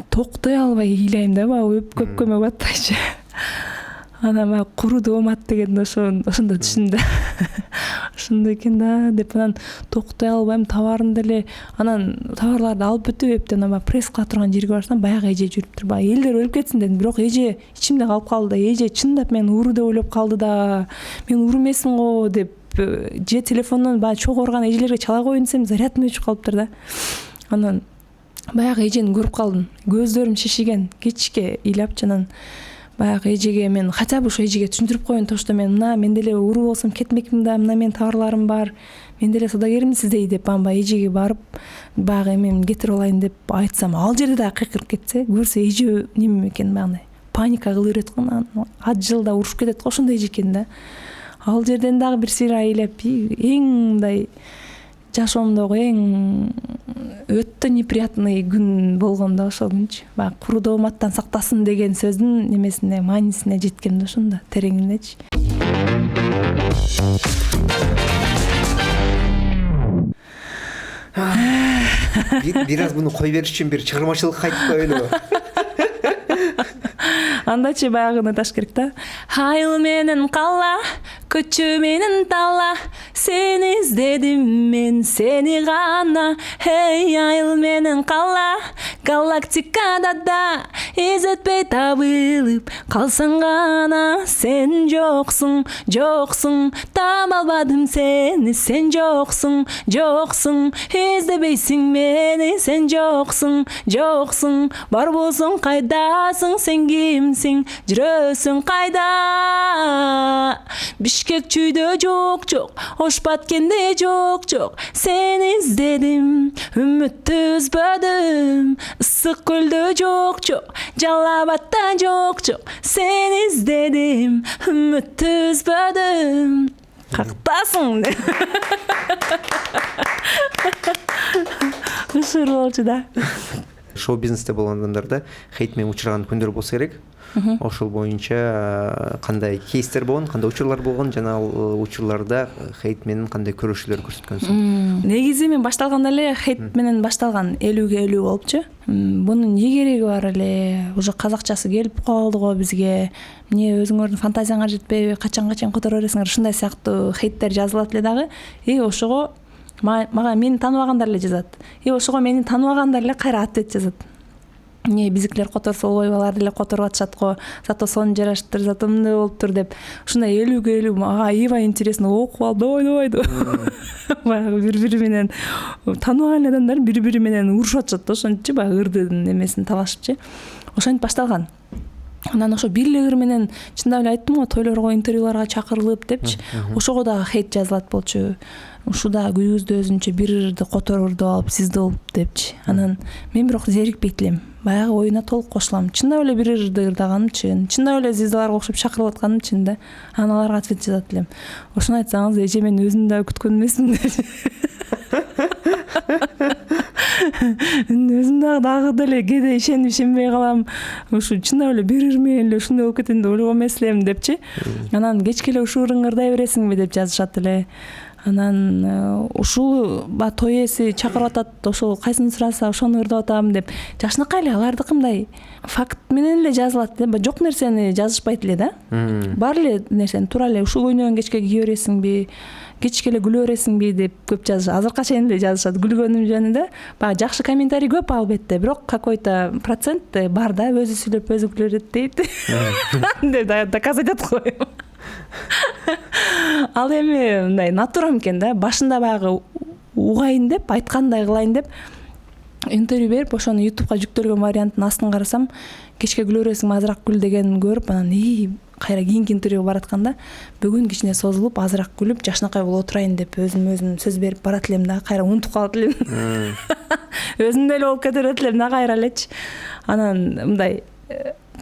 токтой албай ыйлайм да, баягы өпкөмө баттайчы. Анан баягы курудуу омат дегенди ошондо түшүндүм. Ошондой экен да деп, анан токтой албайм, товарымды эле анан товарларды алып бүтүп эптен анан пресс кыла турган жерге барсам, баягы эже жүрүптүр. Баягы элдер өлүп кетсин дедим, бирок эже ичимде калып калды да. Эже чындап мен ууру деп ойлоп калды да. Мен ууру эмесмин го деп, же телефондон баягы чогуу ооруган эжелерге чала коеюн десем, зарядым өчүп калыптыр да. Анан баягы эжени көрүп калдым. Көздөрүм шишиген, кечке ыйлапчы. Анан баягы эжеге мен хотя бы ошо эжеге түшүндүрүп коеюн, то что мен деле уруу болсом кетмекмин да, мына менин товарларым бар, мен деле саудагеримин сиздей деп, баягы эжеге барып баягы эмемди кетирип алайын деп айтсам, ал жерде да кыйкырып кетсе, көрсө эже неме экен, баягындай паника кылып берет го, ажылда урушуп кетет го, ошондой эже экен да. Ал жерден дагы бир сыйра ыйлап, эң мындай жашоомдогу эң өтө неприятный күн болгон да ошол күнчү. Баягы курудуу оматтан сактасын деген сөздүн немесине, маанисине жеткем да ошондо тереңиндечи. Бир аз буну кой бериш үчүн бир чыгармачылык айтып коелу. Андачы баягыны таш керек да. Айыл менен кала, көчө менен тала, сени издедим мен сени гана. Эй, айыл менен кала, галактикада да изетпей табылып калсаң гана. Сен жоксуң, жоксуң, таба албадым сени. Сен жоксуң, жоксуң, издебейсиң мени. Сен жоксуң, жоксуң, бар болсоң кайдасың? Сен кимсиң, жүрөсүң кайда? Бишкек чүйдө жок жок, Ошбаткенде жок жок. Сени издедим, үмүттү үзбөдүм. Ысык көлдө жок жок, Жалал Абадда жок жок. Сени издедим, үмүттү үзбөдүм. Кактасың? Ушур болчу да. Шоу бизнесте болгон адамдарда хейт менен учураган күндөр болсо керек. Ошол боюнча кандай кейстер болгон, кандай учурлар болгон, жана ал учурларда хейт менен кандай көрүшүүлөр көрсөткөнсүң? Негизи мен башталганда эле хейт менен башталган, 50-50 болупчу. Бунун эмне кереги бар эле? Уже казакчасы келип калды го бизге. Эмне өзүңөрдүн фантазияңар жетпейби? Качанга чейин которо бересиңер? Ушундай сыяктуу хейттер жазылат эле дагы. Ошого мага мени тааныбагандар эле жазат. Ошого мени тааныбагандар эле кайра ответ жазат. Не биздикилер которсо болбойбу, алар деле которуп атышат го, зато сонун жараштыр, зато мындай болуптур деп. Ушундай 50-50 мага аябай интересно окуп ал, давай. Баягы бири-бири менен тааныбаган адамдар бири-бири менен урушуп атышат да, ошентчи баягы ырдын эмесин талашыпчы. Ошентип башталган. Анан ошо бирлигир менен чындап эле айттым го, тойлорго, интервьюларга чакырылып депчи. Ошого дагы хейт жазылат болчу. Ушуда күйүүбүздү өзүнчө бир ырды которурду алып, сизди болуп депчи. Анан мен бирок зерикпейт элем. Баягы оюна толук кошулам. Чындап эле бир ырды ырдаганым чын. Чындап эле звездаларга окшоп чакырылып атканым чын да. Анан аларга ответ жазат элем. Ошону айтсаңыз, эже мен өзүм да күткөн эмесмин деп. Өзүм дагы деле кээде ишенбей калам. Ушу чындап эле бир ыр менен эле ушундай болуп кетем деп ойлогон эмес элем депчи. Анан кечке эле ушул ырың ырдай бересиңби деп жазышат эле. Анан ушул той ээси чакырып атат, ошол кайсын сураса ошону ырдап атам деп. Жакшынакай эле алардыкы мындай факт менен эле жазылат да, жок нерсени жазышпайт эле да. Бар эле нерсени туура эле ушул көйнөгөн кечке кие бересиңби, кечке эле күлө бересиңби деп көп жазышат. Азыркыга чейин эле жазышат күлгөнүм жөнүндө. Баягы жакшы комментарий көп албетте, бирок какой-то процент бар да, өзү сүйлөп өзү күлө берет дейт. Деп доказать этип коем. Ал эми мындай натурам экен да, башында баягы угайын деп, айткандай кылайын деп интервью берип, ошону YouTubeга жүктөлгөн вариантын астын карасам, кечке күлө бересиңби, азыраак күл дегенин көрүп, анан кайра кийинки интервьюга баратканда бүгүн кичине созулуп, азыраак күлүп, жакшынакай боло турайын деп өзүм сөз берип барат элем да, кайра унутуп калат элем. Өзүм деле болуп кетет элем да кайра элечи. Анан мындай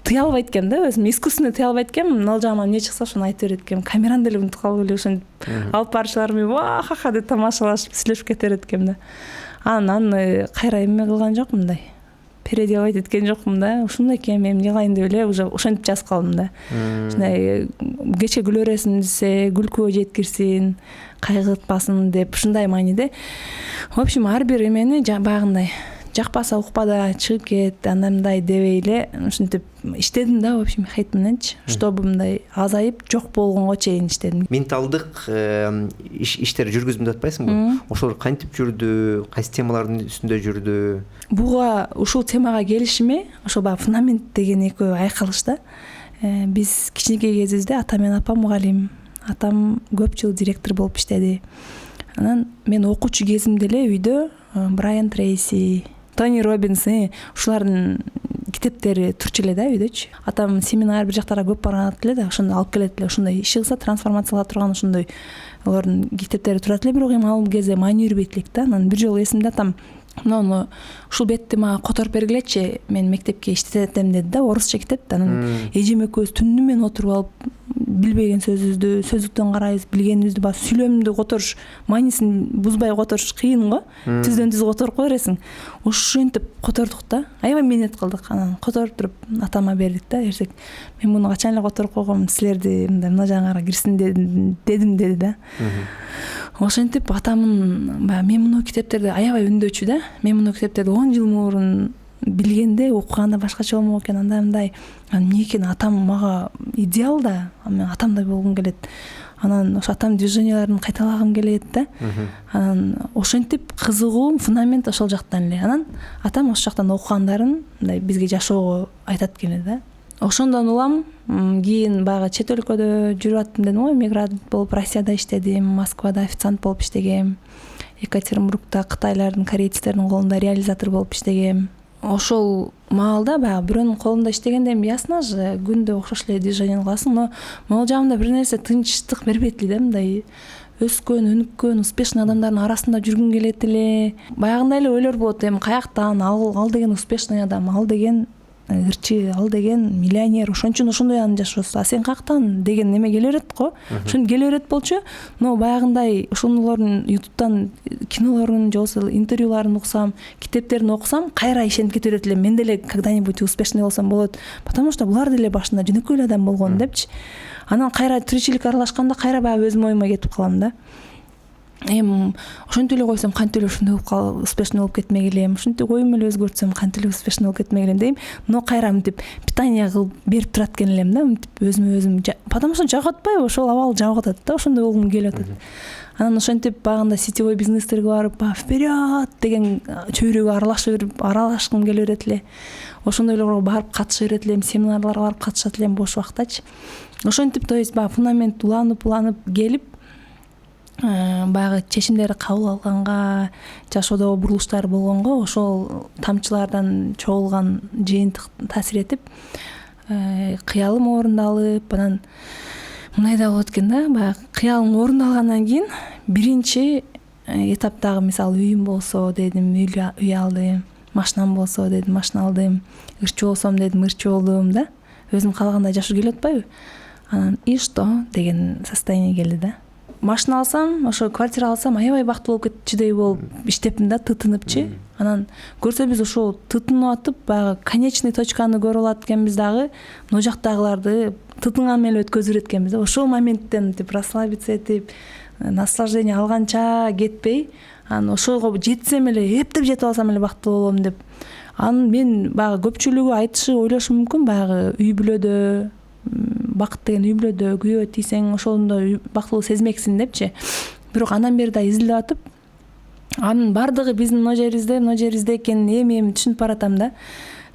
тыя албайт экем да, өзүм искусственно тыя албайт экем, ал жагыма эмне чыкса ошону айтып берет экем. Камераны деле унутуп калып эле ошентип алып барышыларым ха-ха деп тамашалашып сүйлөшүп кете берет экем да. Анан кайра эме кылган жокмун, мындай переделать эткен жокмун да. Ушундай экен, мен эмне кылайын деп эле уже ошентип жазып калдым да. Ушундай кечке күлө бересиң десе, күлкүгө жеткирсин, кайгыртпасын деп, ушундай мааниде. В общем, ар бир эмени баягындай жакпаса укпада чыгып кет, андай дебей эле ушинтип иштедим да, в общем, хейт мененчи, чтобы мындай азайып жок болгонго чейин иштедим. Менталдык иштер жүргүздүм деп атпайсыңбы? Ошолор кантип жүрдү, кайсы темалардын үстүндө жүрдү? Буга ушул темага келишиме, ошо баягы фундамент деген экөө айкалыш да. Биз кичинекей кезибизде атам менен апам мугалим, атам көп жыл директор болуп иштеди. Анан мен окуучу кезимде эле үйдө Брайан Трейси, Тони Роббинс, ушулардын китептери турчу эле да үйдөчү. Атам семинар бир жактарга көп барат эле да, ошону алып келет эле. Ошондой иши кылса трансформациялап турган ошондой алардын китептери турат эле, бирок эми ал кезде маани бербейт элек да. Анан бир жолу эсимде атам муну ушул бетти мага которуп бергилечи, мен мектепке иштетем деди да, орусча китеп. Анан эжем экөөбүз түнү менен отуруп алып билбеген сөзүбүздү сөздүктөн карайбыз, билгенибизди баягы сүйлөмдү которуш, маанисин бузбай которуш кыйын го. Түздөн түз которуп кое бересиң. Ошентип котордук да. Аябай мээнет кылдык. Анан которуп туруп атама бердик да. Эртең мен муну качан эле которуп койгом, силерди мына жагыңарга кирсин дедим деди да. Ошентип атамын баягы мен муну китептерди аябай үндөчү да. Мен муну китептерди 10 жыл мурун билгенде окуганда башкача болмок экен, андай мындай. Анан эмне экен, атам мага идеал да. Мен атамдай болгум келет. Анан ошо атам движенияларын кайталагым келет да. Анан ошентип кызыгуум фундамент ошол жактан эле. Анан атам ошол жактан окугандарын мындай бизге жашоого айтат экен да. Ошондон улам кийин баягы чет өлкөдө жүрүп аттым дедим го, эмигрант болуп Россияда иштедим, Москвада официант болуп иштегем. Екатеринбургда кытайлардын, корейцтердин колунда реализатор болуп иштегем. Ошол маалда баягы бирөөнүн колунда иштегенде ясно же күндө окшош эле движение кыласың, но могул жагында бир нерсе тынчтык бербейт эле да, мындай өскөн, өнүккөн, успешный адамдардын арасында жүргүң келет эле. Баягындай эле ойлор болот, эми каяктан ал деген успешный адам, ал деген ырчы, ал деген миллионер, ошон үчүн ошондой анын жашоосу, а сен каяктан деген неме келе берет го. Ошентип келе берет болчу, но баягындай ошолордун ютубтан кинолорун же болбосо интервьюларын уксам, китептерин окусам, кайра ишенип кете берет элем. Мен деле когда-нибудь успешный болсом болот, потому что булар деле башында жөнөкөй эле адам болгон депчи. Анан кайра тиричилик аралашканда кайра баягы өзүм оюма кетип калам да. Эми ошентип эле койсом кантип эле ушундай болуп успешный болуп кетмек элем, ушинтип оюм эле өзгөртсөм кантип эле успешный болуп кетмек элем дейм, но кайра мынтип питание кылып берип турат экен элем да, мынтип өзүмө өзүм, потому что жагып атпайбы, ошол абал жагып атат да, ошондой болгум келип атат. Анан ошентип багында сетевой бизнестерге барып, вперед деген чөйрөгө аралашкым келе берет эле. Ошондойлорго барып катыша берет элем, семинарларга барып катышат элем бош убактачы. Ошентип, то есть баягы фундамент уланып келип, баягы чечимдерди кабыл алганга, жашоодогу бурулуштар болгонго ошол тамчылардан чогулган жыйынтык таасир этип, кыялым орундалып, анан мындай да болот экен да, баягы кыялым орундалгандан кийин биринчи этаптагы мисалы үйүм болсо дедим, үй алдым, машинам болсо дедим, машина алдым, ырчы болсом дедим, ырчы болдум да. Өзүм каалагандай жашоо келип атпайбы? Анан и что деген состояние келди да. Машина алсам, ошо квартира алсам, аябай бактылуу болуп кетчүдөй болуп иштептим да, тытыныпчы. Анан көрсөбүз ошол тытынып атып, баягы конечный точканы көрүп алат экенбиз дагы, могу жактагыларды тытынган эле өткөзүп берет экенбиз да. Ошол моменттен расслабиться этип, наслаждение алганча кетпей, анан ошого жетсем эле, эптеп жетип алсам эле бактылуу болом деп. Анан мен баягы көпчүлүгү айтышы, ойлошу мүмкүн, баягы үй бүлөдө, бакыт деген үй бүлөдө күйөө тийсең ошондо бактылуу сезмексиң депчи. Бирок андан бери да изилдеп атып, анын бардыгы биздин мына жерибизде экенин эми түшүнүп баратам да.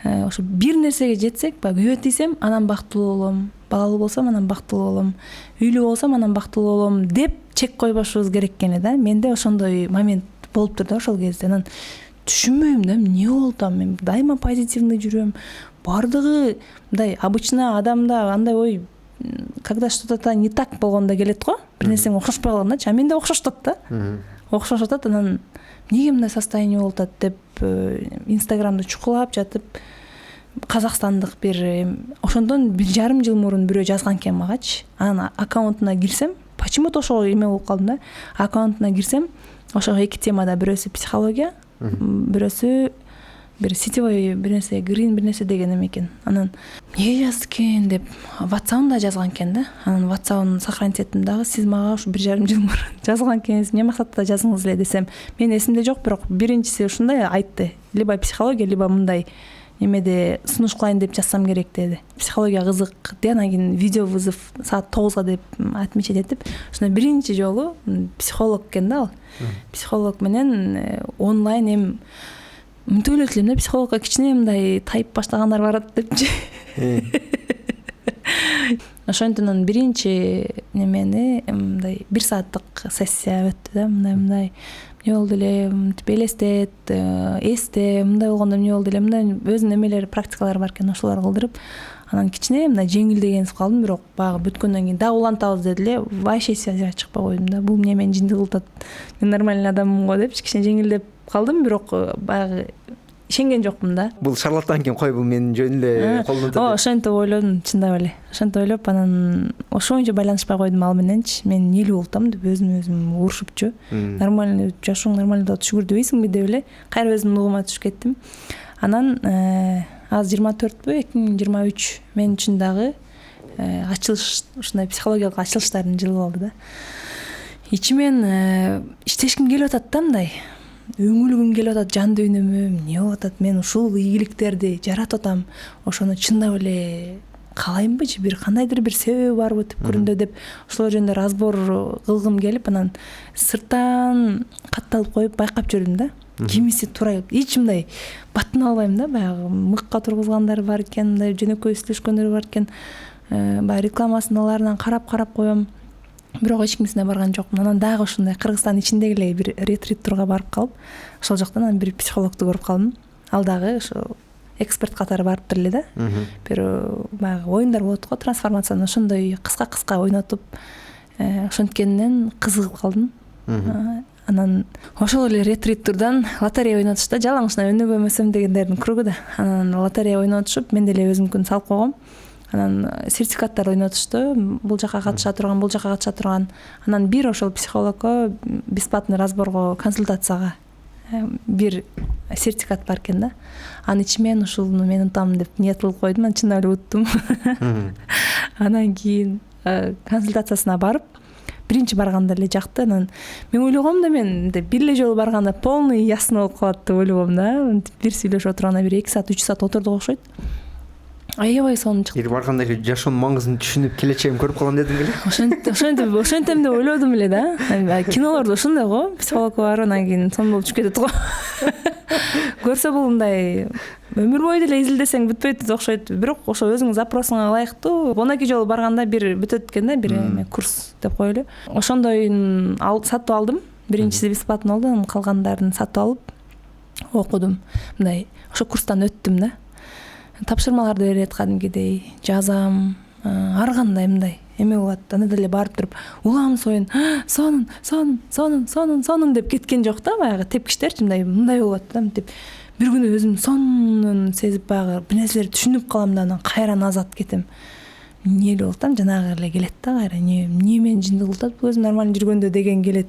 Ошо бир нерсеге жетсек, баягы күйөө тийсем, анан бактылуу болом, балалуу болсом анан бактылуу болом, үйлүү болсом анан бактылуу болом деп чек койбошубуз керек экен да. Менде ошондой момент болуптур да ошол кезде. Анан түшүнбөйм да, эмне болду, мен дайыма позитивный жүрөм. Бардыгы мындай обычно адамда андай ой, когда что-то не так болгондо келет го, бир нерсең окшошпой калгандачы, а менде окшоштот да. Окшошуп атат, анан эмнеге мындай состояние болуп атат деп Инстаграмды чукулап жатып, казакстандык бир ошондон 1,5 жыл мурун бирөө жазган экен магачы. Анан аккаунтуна кирсем, почему-то ошого эме болуп калдым да. Аккаунтуна кирсем, ошого эки темада, бирөөсү психология, бирөөсү бир сетевой бир нерсе, грин бир нерсе деген эме экен. Анан эмне жазды экен деп WhatsApp-ында жазган экен да. Анан WhatsApp-ын сохранить эттим дагы, сиз мага ушу 1,5 жыл мурун жазган экенсиз, эмне максатта жаздыңыз эле десем, мен эсимде жок, бирок биринчиси ушундай айтты. Либо психология, либо мындай немеде сунуш кылайын деп жазсам керек деди. Психология кызык де, анан кийин видео вызов саат 9-га деп отмечать этип, ушундай биринчи жолу психолог экен да ал. Психолог менен онлайн эм мынтип ойлойт элем да, психологко кичине мындай тайып баштагандар барат депчи. Ошондон биринчи немени мындай 1 сааттык сессия өттү да, мындай эмне болду эле, мынтип элестет, эсте, мындай болгондо эмне болду эле, мындай өзүнүн эмелери, практикалары бар экен, ошолор кылдырып, анан кичине мындай жеңилдегенип калдым, бирок баягы бүткөндөн кийин дагы улантабыз деди эле, вообще связьга чыкпай койдум да. Бул эмне мени жиндик кылтат, мен нормальный адаммын го депчи, кичине жеңилдеп калдым, бирок баягы ишенген жокмун да. Бул шарлатан экен, кой бул менин жөн эле колдонот. Ошентип ойлодум, чындап эле. Ошентип ойлоп анан ошоюнча байланышпай койдум ал мененчи. Мен элүү болтам деп өзүм урушупчу. Нормально жашооң нормально да шүгүр дебейсиңби деп эле кайра өзүмдүн угума түшүп кеттим. Анан азыр 24 2023 мен үчүн дагы ачылыш, ушундай психологиялык ачылыштардын жылы болду да. Ичимен иштешким келип атат да, мындай өңүлгүм келип атат, жан дүйнөмө эмне болуп атат, мен ушул ийгиликтерди жаратып атам, ошону чындап эле каалаймбычы, бир кандайдыр бир себеби барбы түпкүрүндө деп ошол жөнүндө разбор кылгым келип, анан сырттан катталып коюп байкап жүрдүм да. Кимиси туура эч мындай батын албайм да, баягы мыкка тургузгандар бар экен, мындай жөнөкөй сүйлөшкөндөр бар экен, баягы рекламасыналарынан карап коем. Бирок эч кимисине барган жокмун. Анан дагы ушундай Кыргызстандын ичиндеги эле бир ретрит турга барып калып, ошол жактан анан бир психологду көрүп калдым. Ал дагы ошо эксперт катары барыптыр эле да. Бир баягы оюндар болот го, трансформацияны ошондой кыска ойнотуп, ошонткенинен кызыгып калдым. Анан ошол эле ретриттерден лотерея ойнотушта, жалаңычына өнүгөмөсөм дегендердин кругу да. Анан лотерея ойнотушуп, мен деле өзүмкүн салып койгом. Анан сертификаттар ойнотушту, бул жака катыша турган. Анан бир ошол психологко бесплатный разборго, консультацияга бир сертификат бар экен да. Анын ичимен ушуну мен утам деп ниет кылып койдум, анан чындап эле уттум. Анан кийин консультациясына барып, биринчи барганда эле жакты. Анан мен ойлогом да, мен бир эле жолу барганда полный ясно болуп калат деп ойлогом да. Бир сүйлөшүп отурганда бир 2 саат 3 саат отурдук окшойт. Аябай сонун чыкты. Эгер барганда эле жашоонун маңызын түшүнүп, келечегин көрүп калган дедиң эле. Ошентем деп ойлодум эле да. Кинолордо ошондой го, психологко барып анан кийин сон болуп түшүп кетет го. Көрсө бул мындай өмүр бою деле изилдесең бүтпөйт окшойт. Бирок ошо өзүңүн запросуңа ылайыктуу. 12 жолу барганда бир бүтөт экен да, бир курс деп коелу. Ошондойн сатып алдым. Биринчиси бесплатно болду, анан калгандарын сатып алып окудум. Мындай ошо курстан өттүм да. Тапшырмаларды берет кадимкидей, жазам, ар кандай мындай эме болот. Анда деле барып туруп улам сонун деп кеткен жок да, баягы тепкичтерчи мындай болот да, деп бир күнү өзүм сонун сезип баягы бир нерселерди түшүнүп калам да, анан кайра назад кетем. Эмне эле болуп атам, жанагы эле келет да, кайра эмне мен жындык болуп атат, өзүм нормально жүргөндө деген келет.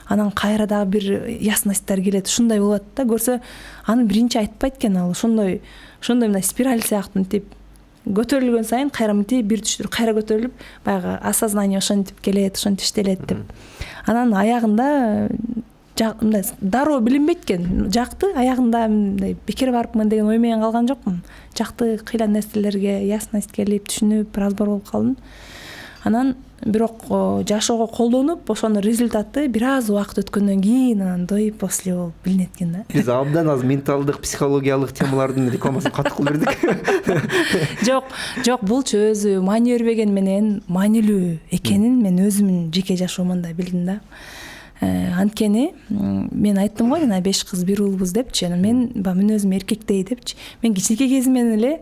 Анан кайра дагы бир ясностьтар келет. Ушундай болот да, көрсө аны биринчи айтпайт экен, ал ошондой мындай спираль сыяктуу мынтип көтөрүлгөн сайын кайра мынтип бир түштүр кайра көтөрүлүп, баягы осознание ошентип келет, ошентип иштелет деп. Анан аягында мындай дароо билинбейт экен. Жакты аягында мындай бекер барыпмын деген ой менен калган жокмун. Жакты кыйла нерселерге ясность келип, түшүнүп, разбор болуп калдым. Анан бирок жашоого колдонуп, ошонун результаты бир аз убакыт өткөндөн кийин анан до и после болуп билинет экен да. Биз абдан аз менталдык, психологиялык темалардын рекламасын катуу кылып бердик. Жок, булчу өзү маани бербеген менен маанилүү экенин мен өзүмүн жеке жашоомон да билдим да. Анткени мен айттым го, жана 5 кыз 1 уулбуз депчи. Мен мүнөзүм эркектей депчи. Мен кичинекей кезимден эле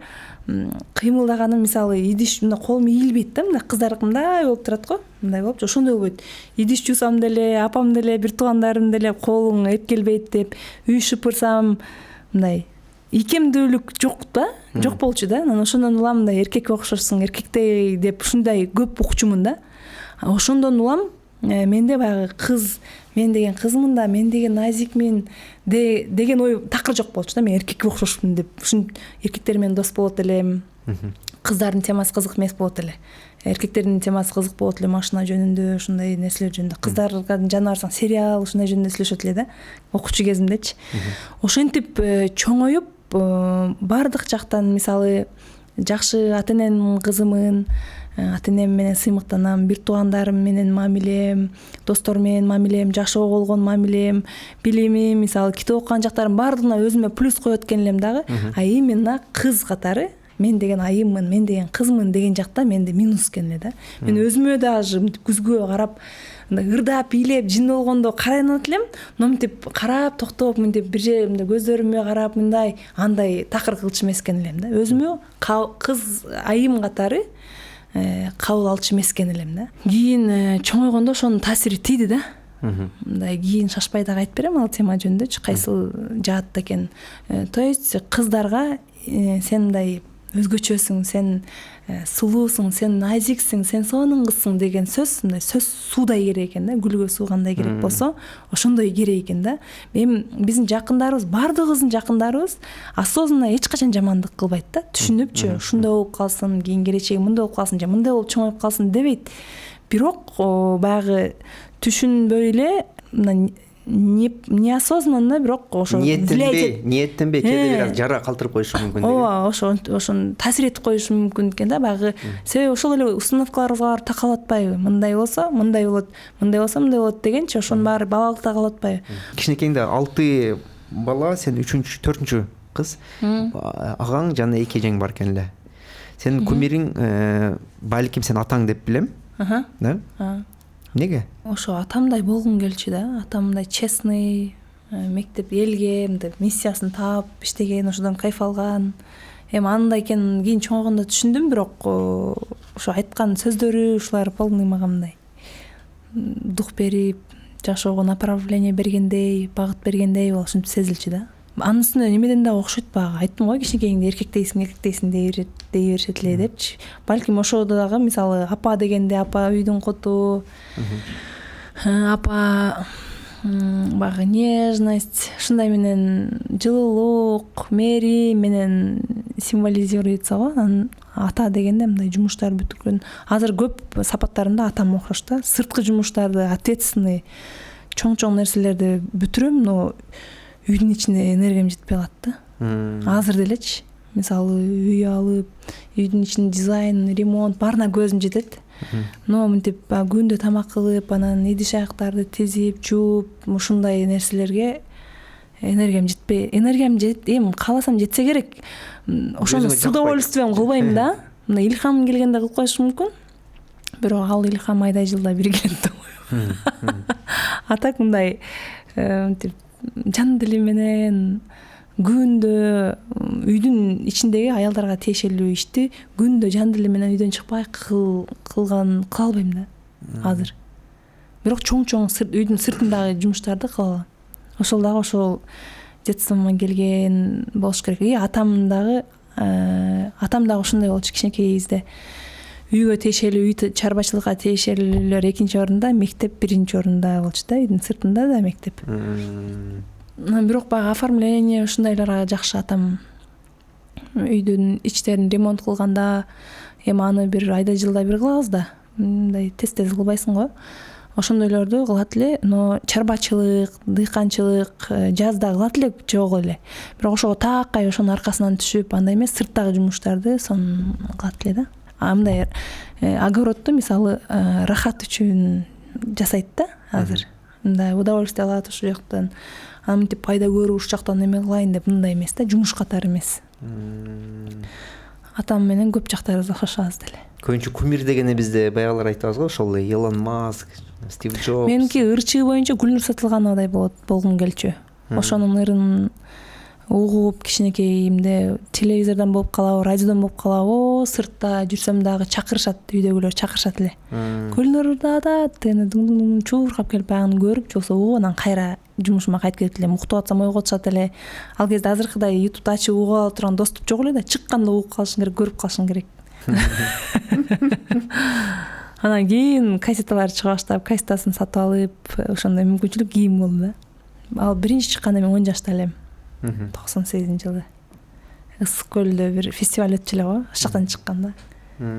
кыймылдаганым, мисалы идиш мына колум ийилбейт да, мына кыздар мындай болуп турат го, мындай болупчу, ошондой болбойт. Идиш жуусам деле, апам деле, бир туугандарым деле колуң эпкелбейт деп, үй шыпырсам мындай ийкемдүүлүк жок да, жок болчу да. Анан ошондон улам мындай эркекке окшошсуң, эркектей деп ушундай көп укчумун да. Ошондон улам менде баягы кыз, мен деген кызмын да, мен деген назикмин деген ой такыр жок болчу да. Мен эркекке окшошмун деп, ушун эркектер менен дос болот элем. Кыздардын темасы кызык эмес болот эле. Эркектердин темасы кызык болот эле, машина жөнүндө, ушундай нерселер жөнүндө. Кыздарга жана барсаң сериал, ушундай жөнүндө сүйлөшөт эле да, окуучу кезимдечи. Ошентип чоңоюп, бардык жактан, мисалы жакшы ата-эненин кызымын, ата-энем менен сыймыктанам, бир туугандарым менен мамилем, достор менен мамилем, жашоого болгон мамилем, билимим, мисалы китеп окуган жактарым бардыгына өзүмө плюс коет экен элем дагы. А именно кыз катары мен деген айыммын, мен деген кызмын деген жакта менде минус экен эле да. Мен өзүмө даже күзгө карап ырдап бийлеп жин болгондо каранат элем, но мынтип карап токтоп мынтип бир жеримде көздөрүмө карап мындай андай такыр кылчу эмес экен элем да. Өзүмө кыз айым катары кабыл алчу эмес экен элем да. Кийин чоңойгондо ошонун таасири тийди да. мындай кийин шашпай дагы айтып берем ал тема жөнүндөчү, кайсыл жаатта экен. То есть кыздарга сен мындай өзгөчөсүң, сен сулуусуң, сен назиксиң, сен сонун кызсың деген сөз, мындай сөз суудай керек экен да, гүлгө суу кандай керек болсо ошондой керек экен да. Эми биздин жакындарыбыз, баардыгыбыздын жакындарыбыз осознанно эч качан жамандык кылбайт да, түшүнүпчү, ушундай болуп калсын, кийин келечеги мындай болуп калсын же мындай болуп чоңоюп калсын дебейт. Бирок баягы түшүнбөй эле неосознанно, бирок ошо ниеттенбей кээде бир аз жара калтырып коюшу мүмкүн. Ооба, ошон таасир этип коюшу мүмкүн экен да, баягы себеби ошол эле установкаларга такап атпайбы, мындай болсо мындай болот, мындай болсо мындай болот дегенчи, ошонун баары балалыкта калып атпайбы. Кичинекейиңде 6 бала, сен 3-4 кыз, агаң жана 2 эжең бар экен эле. Сенин кумириң балким сен атаң деп билем. Да? Неге? Ошо атамдай болгум келчү да. Атам мындай честный, мектеп элге мындай миссиясын таап иштеген, ошодон кайф алган. Эми андай экенин кийин чоңойгондо түшүндүм, бирок ошо айткан сөздөрү ушулар полный мага мындай дух берип, жашоого направление бергендей, багыт бергендей болуп ушинтип сезилчү да. Анын үстүнө немеден да окшойт, баягы айттым го, кичинекейиңде эркектейсиң дей беришет эле депчи. Балким ошодо дагы мисалы апа дегенде апа үйдүн коту, апа баягы нежность, ушундай менен жылуулук, мээрим менен символизируется го. Анан ата дегенде мындай жумуштар бүткөн. Азыр көп сапаттарымда атам окшош да. Сырткы жумуштарды, ответственный, чоң нерселерди бүтүрөм, но үйдүн ичине энергиям жетпей калат да. Азыр делечи. Мисалы үй алып, үйдүн ичинин дизайн, ремонт баарына көзүм жетет. Но мынтип күндө тамак кылып, анан идиш аяктарды тизип, жууп, ушундай нерселерге энергиям жетпей, эми кааласам жетсе керек. Ошону с удовольствием кылбайм да. Мына илхам келгенде кылып коюшум мүмкүн. Бирок ал илхам айдай жылда бир келет да. А так мындай мынтип жан дили менен күндө үйдүн ичиндеги аялдарга тиешелүү ишти күндө жан дили менен үйдөн чыкпай кыла албайм да азыр. Бирок чоң үйдүн сыртындагы жумуштарды кыла алам. Ошол дагы ошол детствомдон келген болуш керек. Атам дагы ушундай болчу, кичинекей кезде үйгө тиешелүү, үй чарбачылыкка тиешелүүлөр экинчи орунда, мектеп биринчи орунда болчу да, үйдүн сыртында да мектеп. Бирок баягы оформление ушундайларга жакшы атам. Үйдүн ичтерин ремонт кылганда, эми аны бир айда жылда бир кылабыз да. Мындай тез кылбайсың го. Ошондойлорду кылат эле, но чарбачылык, дыйканчылык жазда кылат эле жок эле. Бирок ошого таакай ошонун аркасынан түшүп, андай эмес, сырттагы жумуштарды сонун кылат эле да. Мындай огородду мисалы рахат үчүн жасайт да азыр. Мындай удовольствие алат ушул жактан. Мынтип пайда көрүп ушул жактан эме кылайын деп мындай эмес да, жумуш катары эмес. Атам менен көп жактарыбыз окшошобуз деле. Көбүнчө кумир дегенде бизде баягылар айтабыз го, ошол Илон Маск, Стив Джобс. Меники ырчыгы боюнча Гүлнур Сатылгановадай болгум келчү. Ошонун ырын угуп кичинекейимде телевизордон болуп калабы, радиодон болуп калабы, сыртта жүрсөм дагы чакырышат, үйдөгүлөр чакырышат эле. Гүлнур да чуркап келип баягыны көрүп, же болбосо угуп анан кайра жумушума кайтып кетип элем. Уктап атсам ойготушат эле. Ал кезде азыркыдай ютубду ачып угуп ала турган доступ жок эле да, чыкканда угуп калышың керек, көрүп калышың керек. Анан кийин кассеталар чыга баштап, кассетасын сатып алып, ошондой мүмкүнчүлүк кийин болду да. Ал биринчи чыкканда мен 10 жашта элем. 98-жылы. Ысык көлдө бир фестиваль өтчү эле го, ошол жактан чыкканда.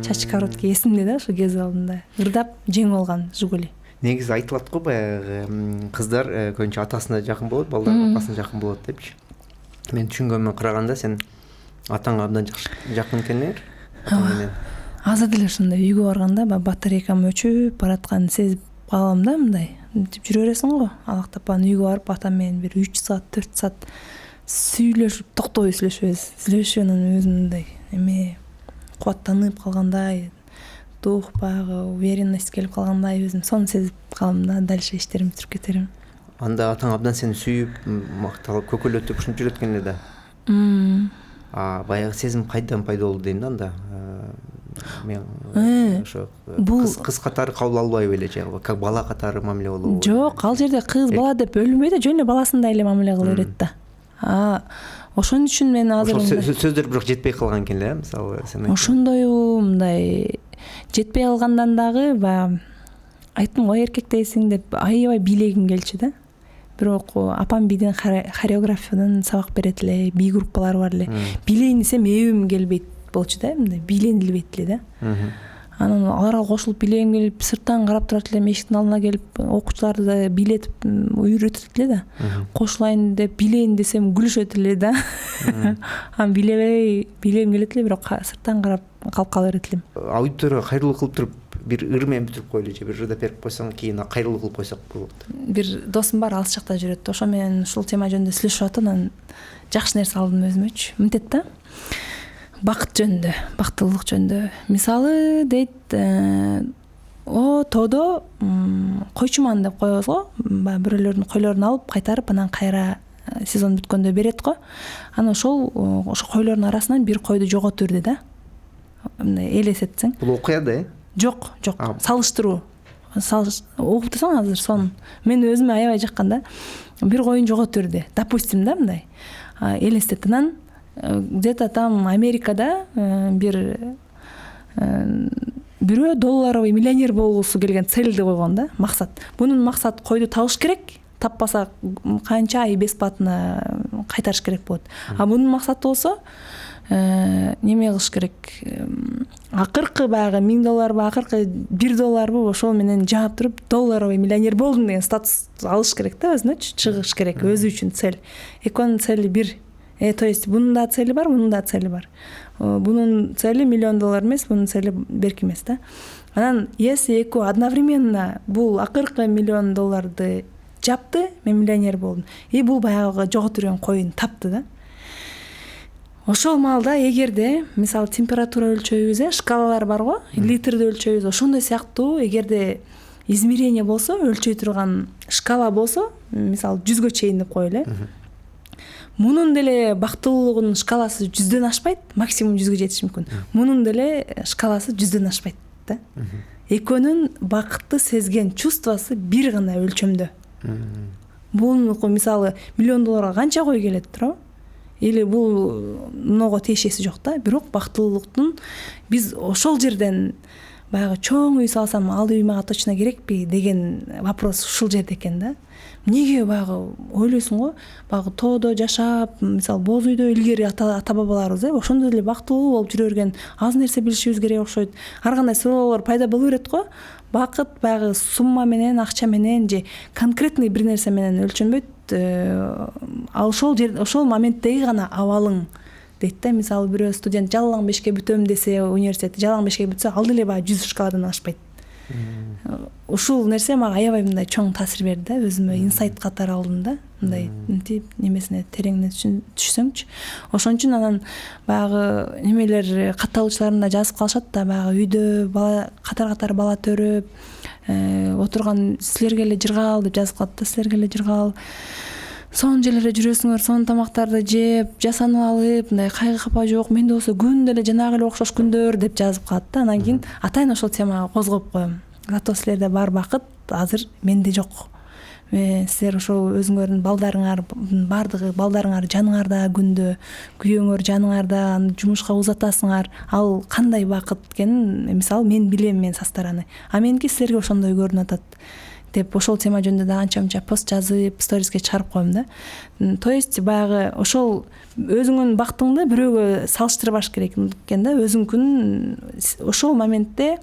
Чач короткий эсимде да, ошо кез алдында. Ырдап жеңип алган Жигули. Негизи айтылат го, баягы кыздар көбүнчө атасына жакын болот, балдар апасына жакын болот депчи. Мен түшүнгөнүмө караганда сен атаңа абдан жакын экенсиң. Азыр деле ошондой үйгө барганда батарейкам өчүп баратканын сезип калам да, мындай. Мынтип жүрө бересиң го, алактап анан үйгө барып атам менен бир 3 саат, 4 саат сүйлөшүп, токтобой сүйлөшүп анан өзүмдөй эме кубаттанып калгандай, дух баягы уверенность келип калгандай өзүм сонун сезип калам да, дальше иштеримди бүтүрүп кетерим. Анда атаң абдан сени сүйүп, макталып, көкөлөтүп ушинтип жүрөт экен эле да. Баягы сезим кайдан пайда болду дейм да анда. мен ошо кыз катары кабыл албайбы эле жанагы как бала катары мамиле болобу? Жок, ал жерде кыз бала деп бөлүнбөйт да, жөн эле баласындай эле мамиле кыла берет да. Ошон үчүн мен азыр сөздөр бирок жетпей калган экен эле, мисалы сен ошондойбу, мындай жетпей калгандан дагы баягы айттым го, эркек дейсиң деп аябай бийлегим келчү да. Бирок апам бийден хореографиядан сабак берет эле, бий группалары бар эле. Бийлейин десем эбим келбейт болчу да, мындай бийлендилбейт эле да. Анан аларга кошулуп бийлегим келип, сырттан карап турат элем, эшиктин алдына келип окуучуларды да бийлетип үйрөтөт эле да. Кошулайын деп бийлейин десем күлүшөт эле да. Анан бийлегим келет эле, бирок сырттан карап калып кала берет элем. Аудиторияга кайрылуу кылып туруп бир ыр менен бүтүрүп койлу же бир ырда берип койсоң, кийин кайрылуу кылып койсок болот. Бир досум бар, алыс жакта жүрөт. Ошо менен ушул тема жөнүндө сүйлөшүп атып, анан жакшы нерсе алдым өзүмөчү. Мынтет да. Бакыт жөнүндө, бактылык жөнүндө. Мисалы дейт, тоодо койчуман деп коебуз го. Бирөөлөрдүн койлорун алып, кайтарып, анан кайра сезон бүткөндө берет го. Анан ошо койлордун арасынан бир койду жоготурду да. Мындай элестетсең. Бул окуя да, Жок, салыштыруу. Окуп турсаң азыр сон. Мен өзүмө аябай жаккан да. Бир коюн жоготурду. Допустим да, мындай. Элестет. Анан где-то там Америкада бирөө долларовый миллионер болгусу келген, целди койгон да, максат. Бунун максат койду табыш керек. Таппаса канча ай бесплатно кайтарыш керек болот. Бунун максаты болсо неме кылыш керек, акыркы баягы $1000 акыркы $1 ошол менен жаап туруп долларовый миллионер болдум деген статус алыш керек да, өзүнөчү чыгыш керек, өзү үчүн цель. Экөөнүн цели бир. То есть бунун да цели бар, бунун да цели бар. Бунун цели $1 миллион эмес, бунун цели берки эмес да. Анан если экөө одновременно бул акыркы $1 миллион жапты, мен миллионер болдум. Бул баягы жоготуп жүргөн коюн тапты да. Ошол маалда эгерде мисалы температура өлчөйбүз, шкалалар бар го, литрде өлчөйбүз, ошондой сыяктуу эгерде измерение болсо, өлчөй турган шкала болсо, мисалы 100гө чейин деп коелу. Мунун деле бактылуулугунун шкаласы 100дөн ашпайт, максимум 100гө жетиш мүмкүн. Мунун деле шкаласы 100дөн ашпайт да. Экөөнүн бакытты сезген чувствосы бир гана өлчөмдө. Бул мисалы $1 миллион канча кой келет туурабы? Или бул много тиешеси жок да. Бирок бактылуулуктун биз ошол жерден баягы чоң үй салсам, ал үй мага точно керекпи деген вопрос ушул жерде экен да. Неге баягы ойлойсуң го, баягы тоодо жашап, мисалы боз үйдө илгери ата бабаларыбыз ошондой эле бактылуу болуп жүрө берген, аз нерсе билишибиз керек окшойт. Ар кандай суроолор пайда боло берет го. Бакыт баягы сумма менен, акча менен же конкретный бир нерсе менен өлчөнбөйт. Ошол жер, ошол моменттеги гана абалың дейт да. Мисалы бирөө студент жалаң 5ке бүтөм десе, университет жалаң 5ке бүтсө, ал деле баягы 100 шкаладан ашпайт. Ушул нерсе мага аябай мындай чоң таасир берди да, өзүмө инсайт катары алдым да. Мындай немесине тереңине түшсөңчү. Ошон үчүн анан баягы немелер катталуучуларында жазып калышат да, баягы үйдө бала катар бала төрөп отурган силерге эле жыргал деп жазып калат да, силерге эле жыргал. Сонун жерлерде жүрөсүңөр, сонун тамактарды жеп, жасанып алып, мындай кайгы капа жок, менде болсо күндө эле жанагы эле окшош күндөр деп жазып калат да. Анан кийин атайын ошол темага козгоп коем. Зато силерде бар бакыт, азыр менде жок. Силер ошол өзүңөрдүн балдарыңар, бардыгы балдарыңар жаныңарда күндө, күйөөңөр жаныңарда, жумушка узатасыңар. Ал кандай бакыт экенин мисалы мен билем, мен састараны. Меники силерге ошондой көрүнүп атат деп ошол тема жөнүндө да анча-мынча пост жазып, сториске чыгарып коем да. То есть баягы ошол өзүңүн бактыңды бирөөгө салыштырбаш керек экен да. Өзүңкүн ошол моментте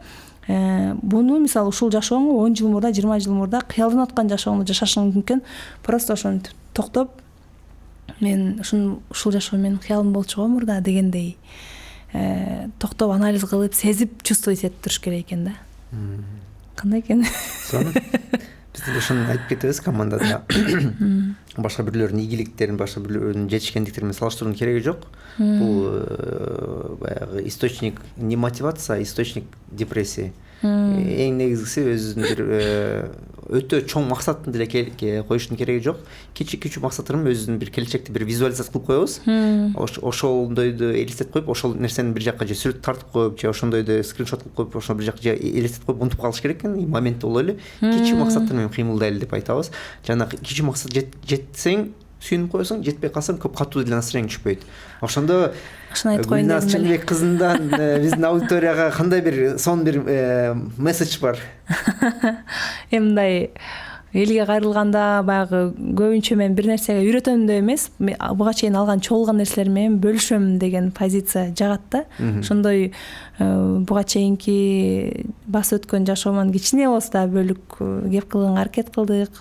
буну мисалы ушул жашооңду 10 жыл мурда, 20 жыл мурда кыялданып аткан жашооңду жашашың мүмкүн. Просто ошону токтоп, мен ушул жашоо менин кыялым болчу го мурда дегендей токтоп анализ кылып, сезип, чувствовать этип туруш керек экен да. Кандай экен? Сонун. Биз деле ошону айтып кетебиз командада. Башка бирлөрдүн ийгиликтерин, башка бирлөрдүн жетишкендиктери менен салыштырууның кереги жок. Бул баягы источник не мотивация, а источник депрессии. Эң негизгиси өзүнүн бир өтө чоң максатын деле коюштун кереги жок. Кичи максаттарын өзүнүн бир келечекти бир визуализация кылып коебуз. Ошондойду элестетип коюп, ошол нерсени бир жакка же сүрөт тартып коюп, же ошондойду скриншот кылып коюп, ошону бир жакка же элестетип коюп унутуп калыш керек экен. Моментте боло эле кичи максаттар менен кыймылдайлы деп айтабыз. Жана кичи максат жетсең сүйүнүп коесуң, жетпей калсаң көп катуу деле настроение түшпөйт. Ошондо ушуну айтып коеюн Гүлназ дедим эле. Чынбек кызынан биздин аудиторияга кандай бир сонун бир месседж бар? Эми мындай элге кайрылганда баягы көбүнчө мен бир нерсеге үйрөтөм деп эмес, буга чейин алган чогулган нерселер менен бөлүшөм деген позиция жагат да. Ошондой буга чейинки басып өткөн жашоомон кичине болсо да бөлүк кеп кылганга аракет кылдык.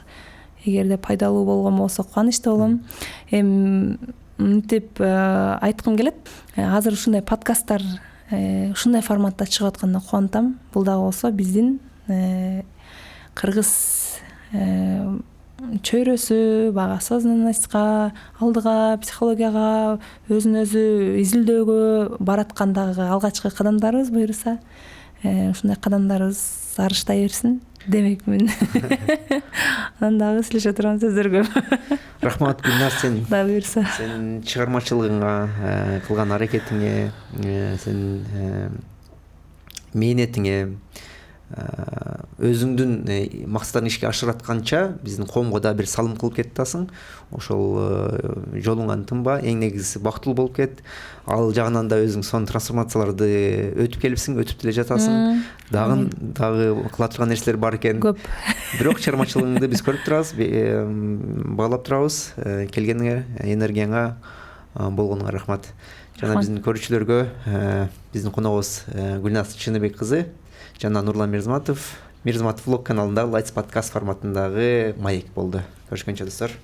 Эгерде пайдалуу болгон болсо кубанычтуу болом. Эми мынтип айткым келет. Азыр ушундай подкасттар ушундай форматта чыгып атканда кубанатам. Бул дагы болсо биздин кыргыз чөйрөсү баягы осознанностька, алдыга, психологияга, өзүн өзү изилдөөгө бараткандагы алгачкы кадамдарыбыз буюрса, ушундай кадамдарыбыз арыштай берсин демекмин. Анан дагы сүйлөшө турган сөздөр көп. Рахмат Гүлназ, сен Да буюрса. Сен чыгармачылыгыңа, кылган аракетиңе, сен мээнетиңе, өзүңдүн максаттарын ишке ашыратканча биздин коомго да бир салым кылып кетип атасың. Ошол жолуңан тынба, эң негизгиси бактылуу болуп кет. Ал жагынан да өзүң сонун трансформацияларды өтүп келипсиң, өтүп деле жатасың. Дагы кыла турган нерселер бар экен. Көп. Бирок чыгармачылыгыңды биз көрүп турабыз, баалап турабыз. Келгениңе, энергияңа, болгонуңа рахмат. Жана биздин көрүүчүлөргө биздин коногубуз Гүлназ Чыныбек кызы жана Нурлан Мирзматов влог каналындагы Lights подкаст форматындагы маек болду. Көрүшкөнчө достор.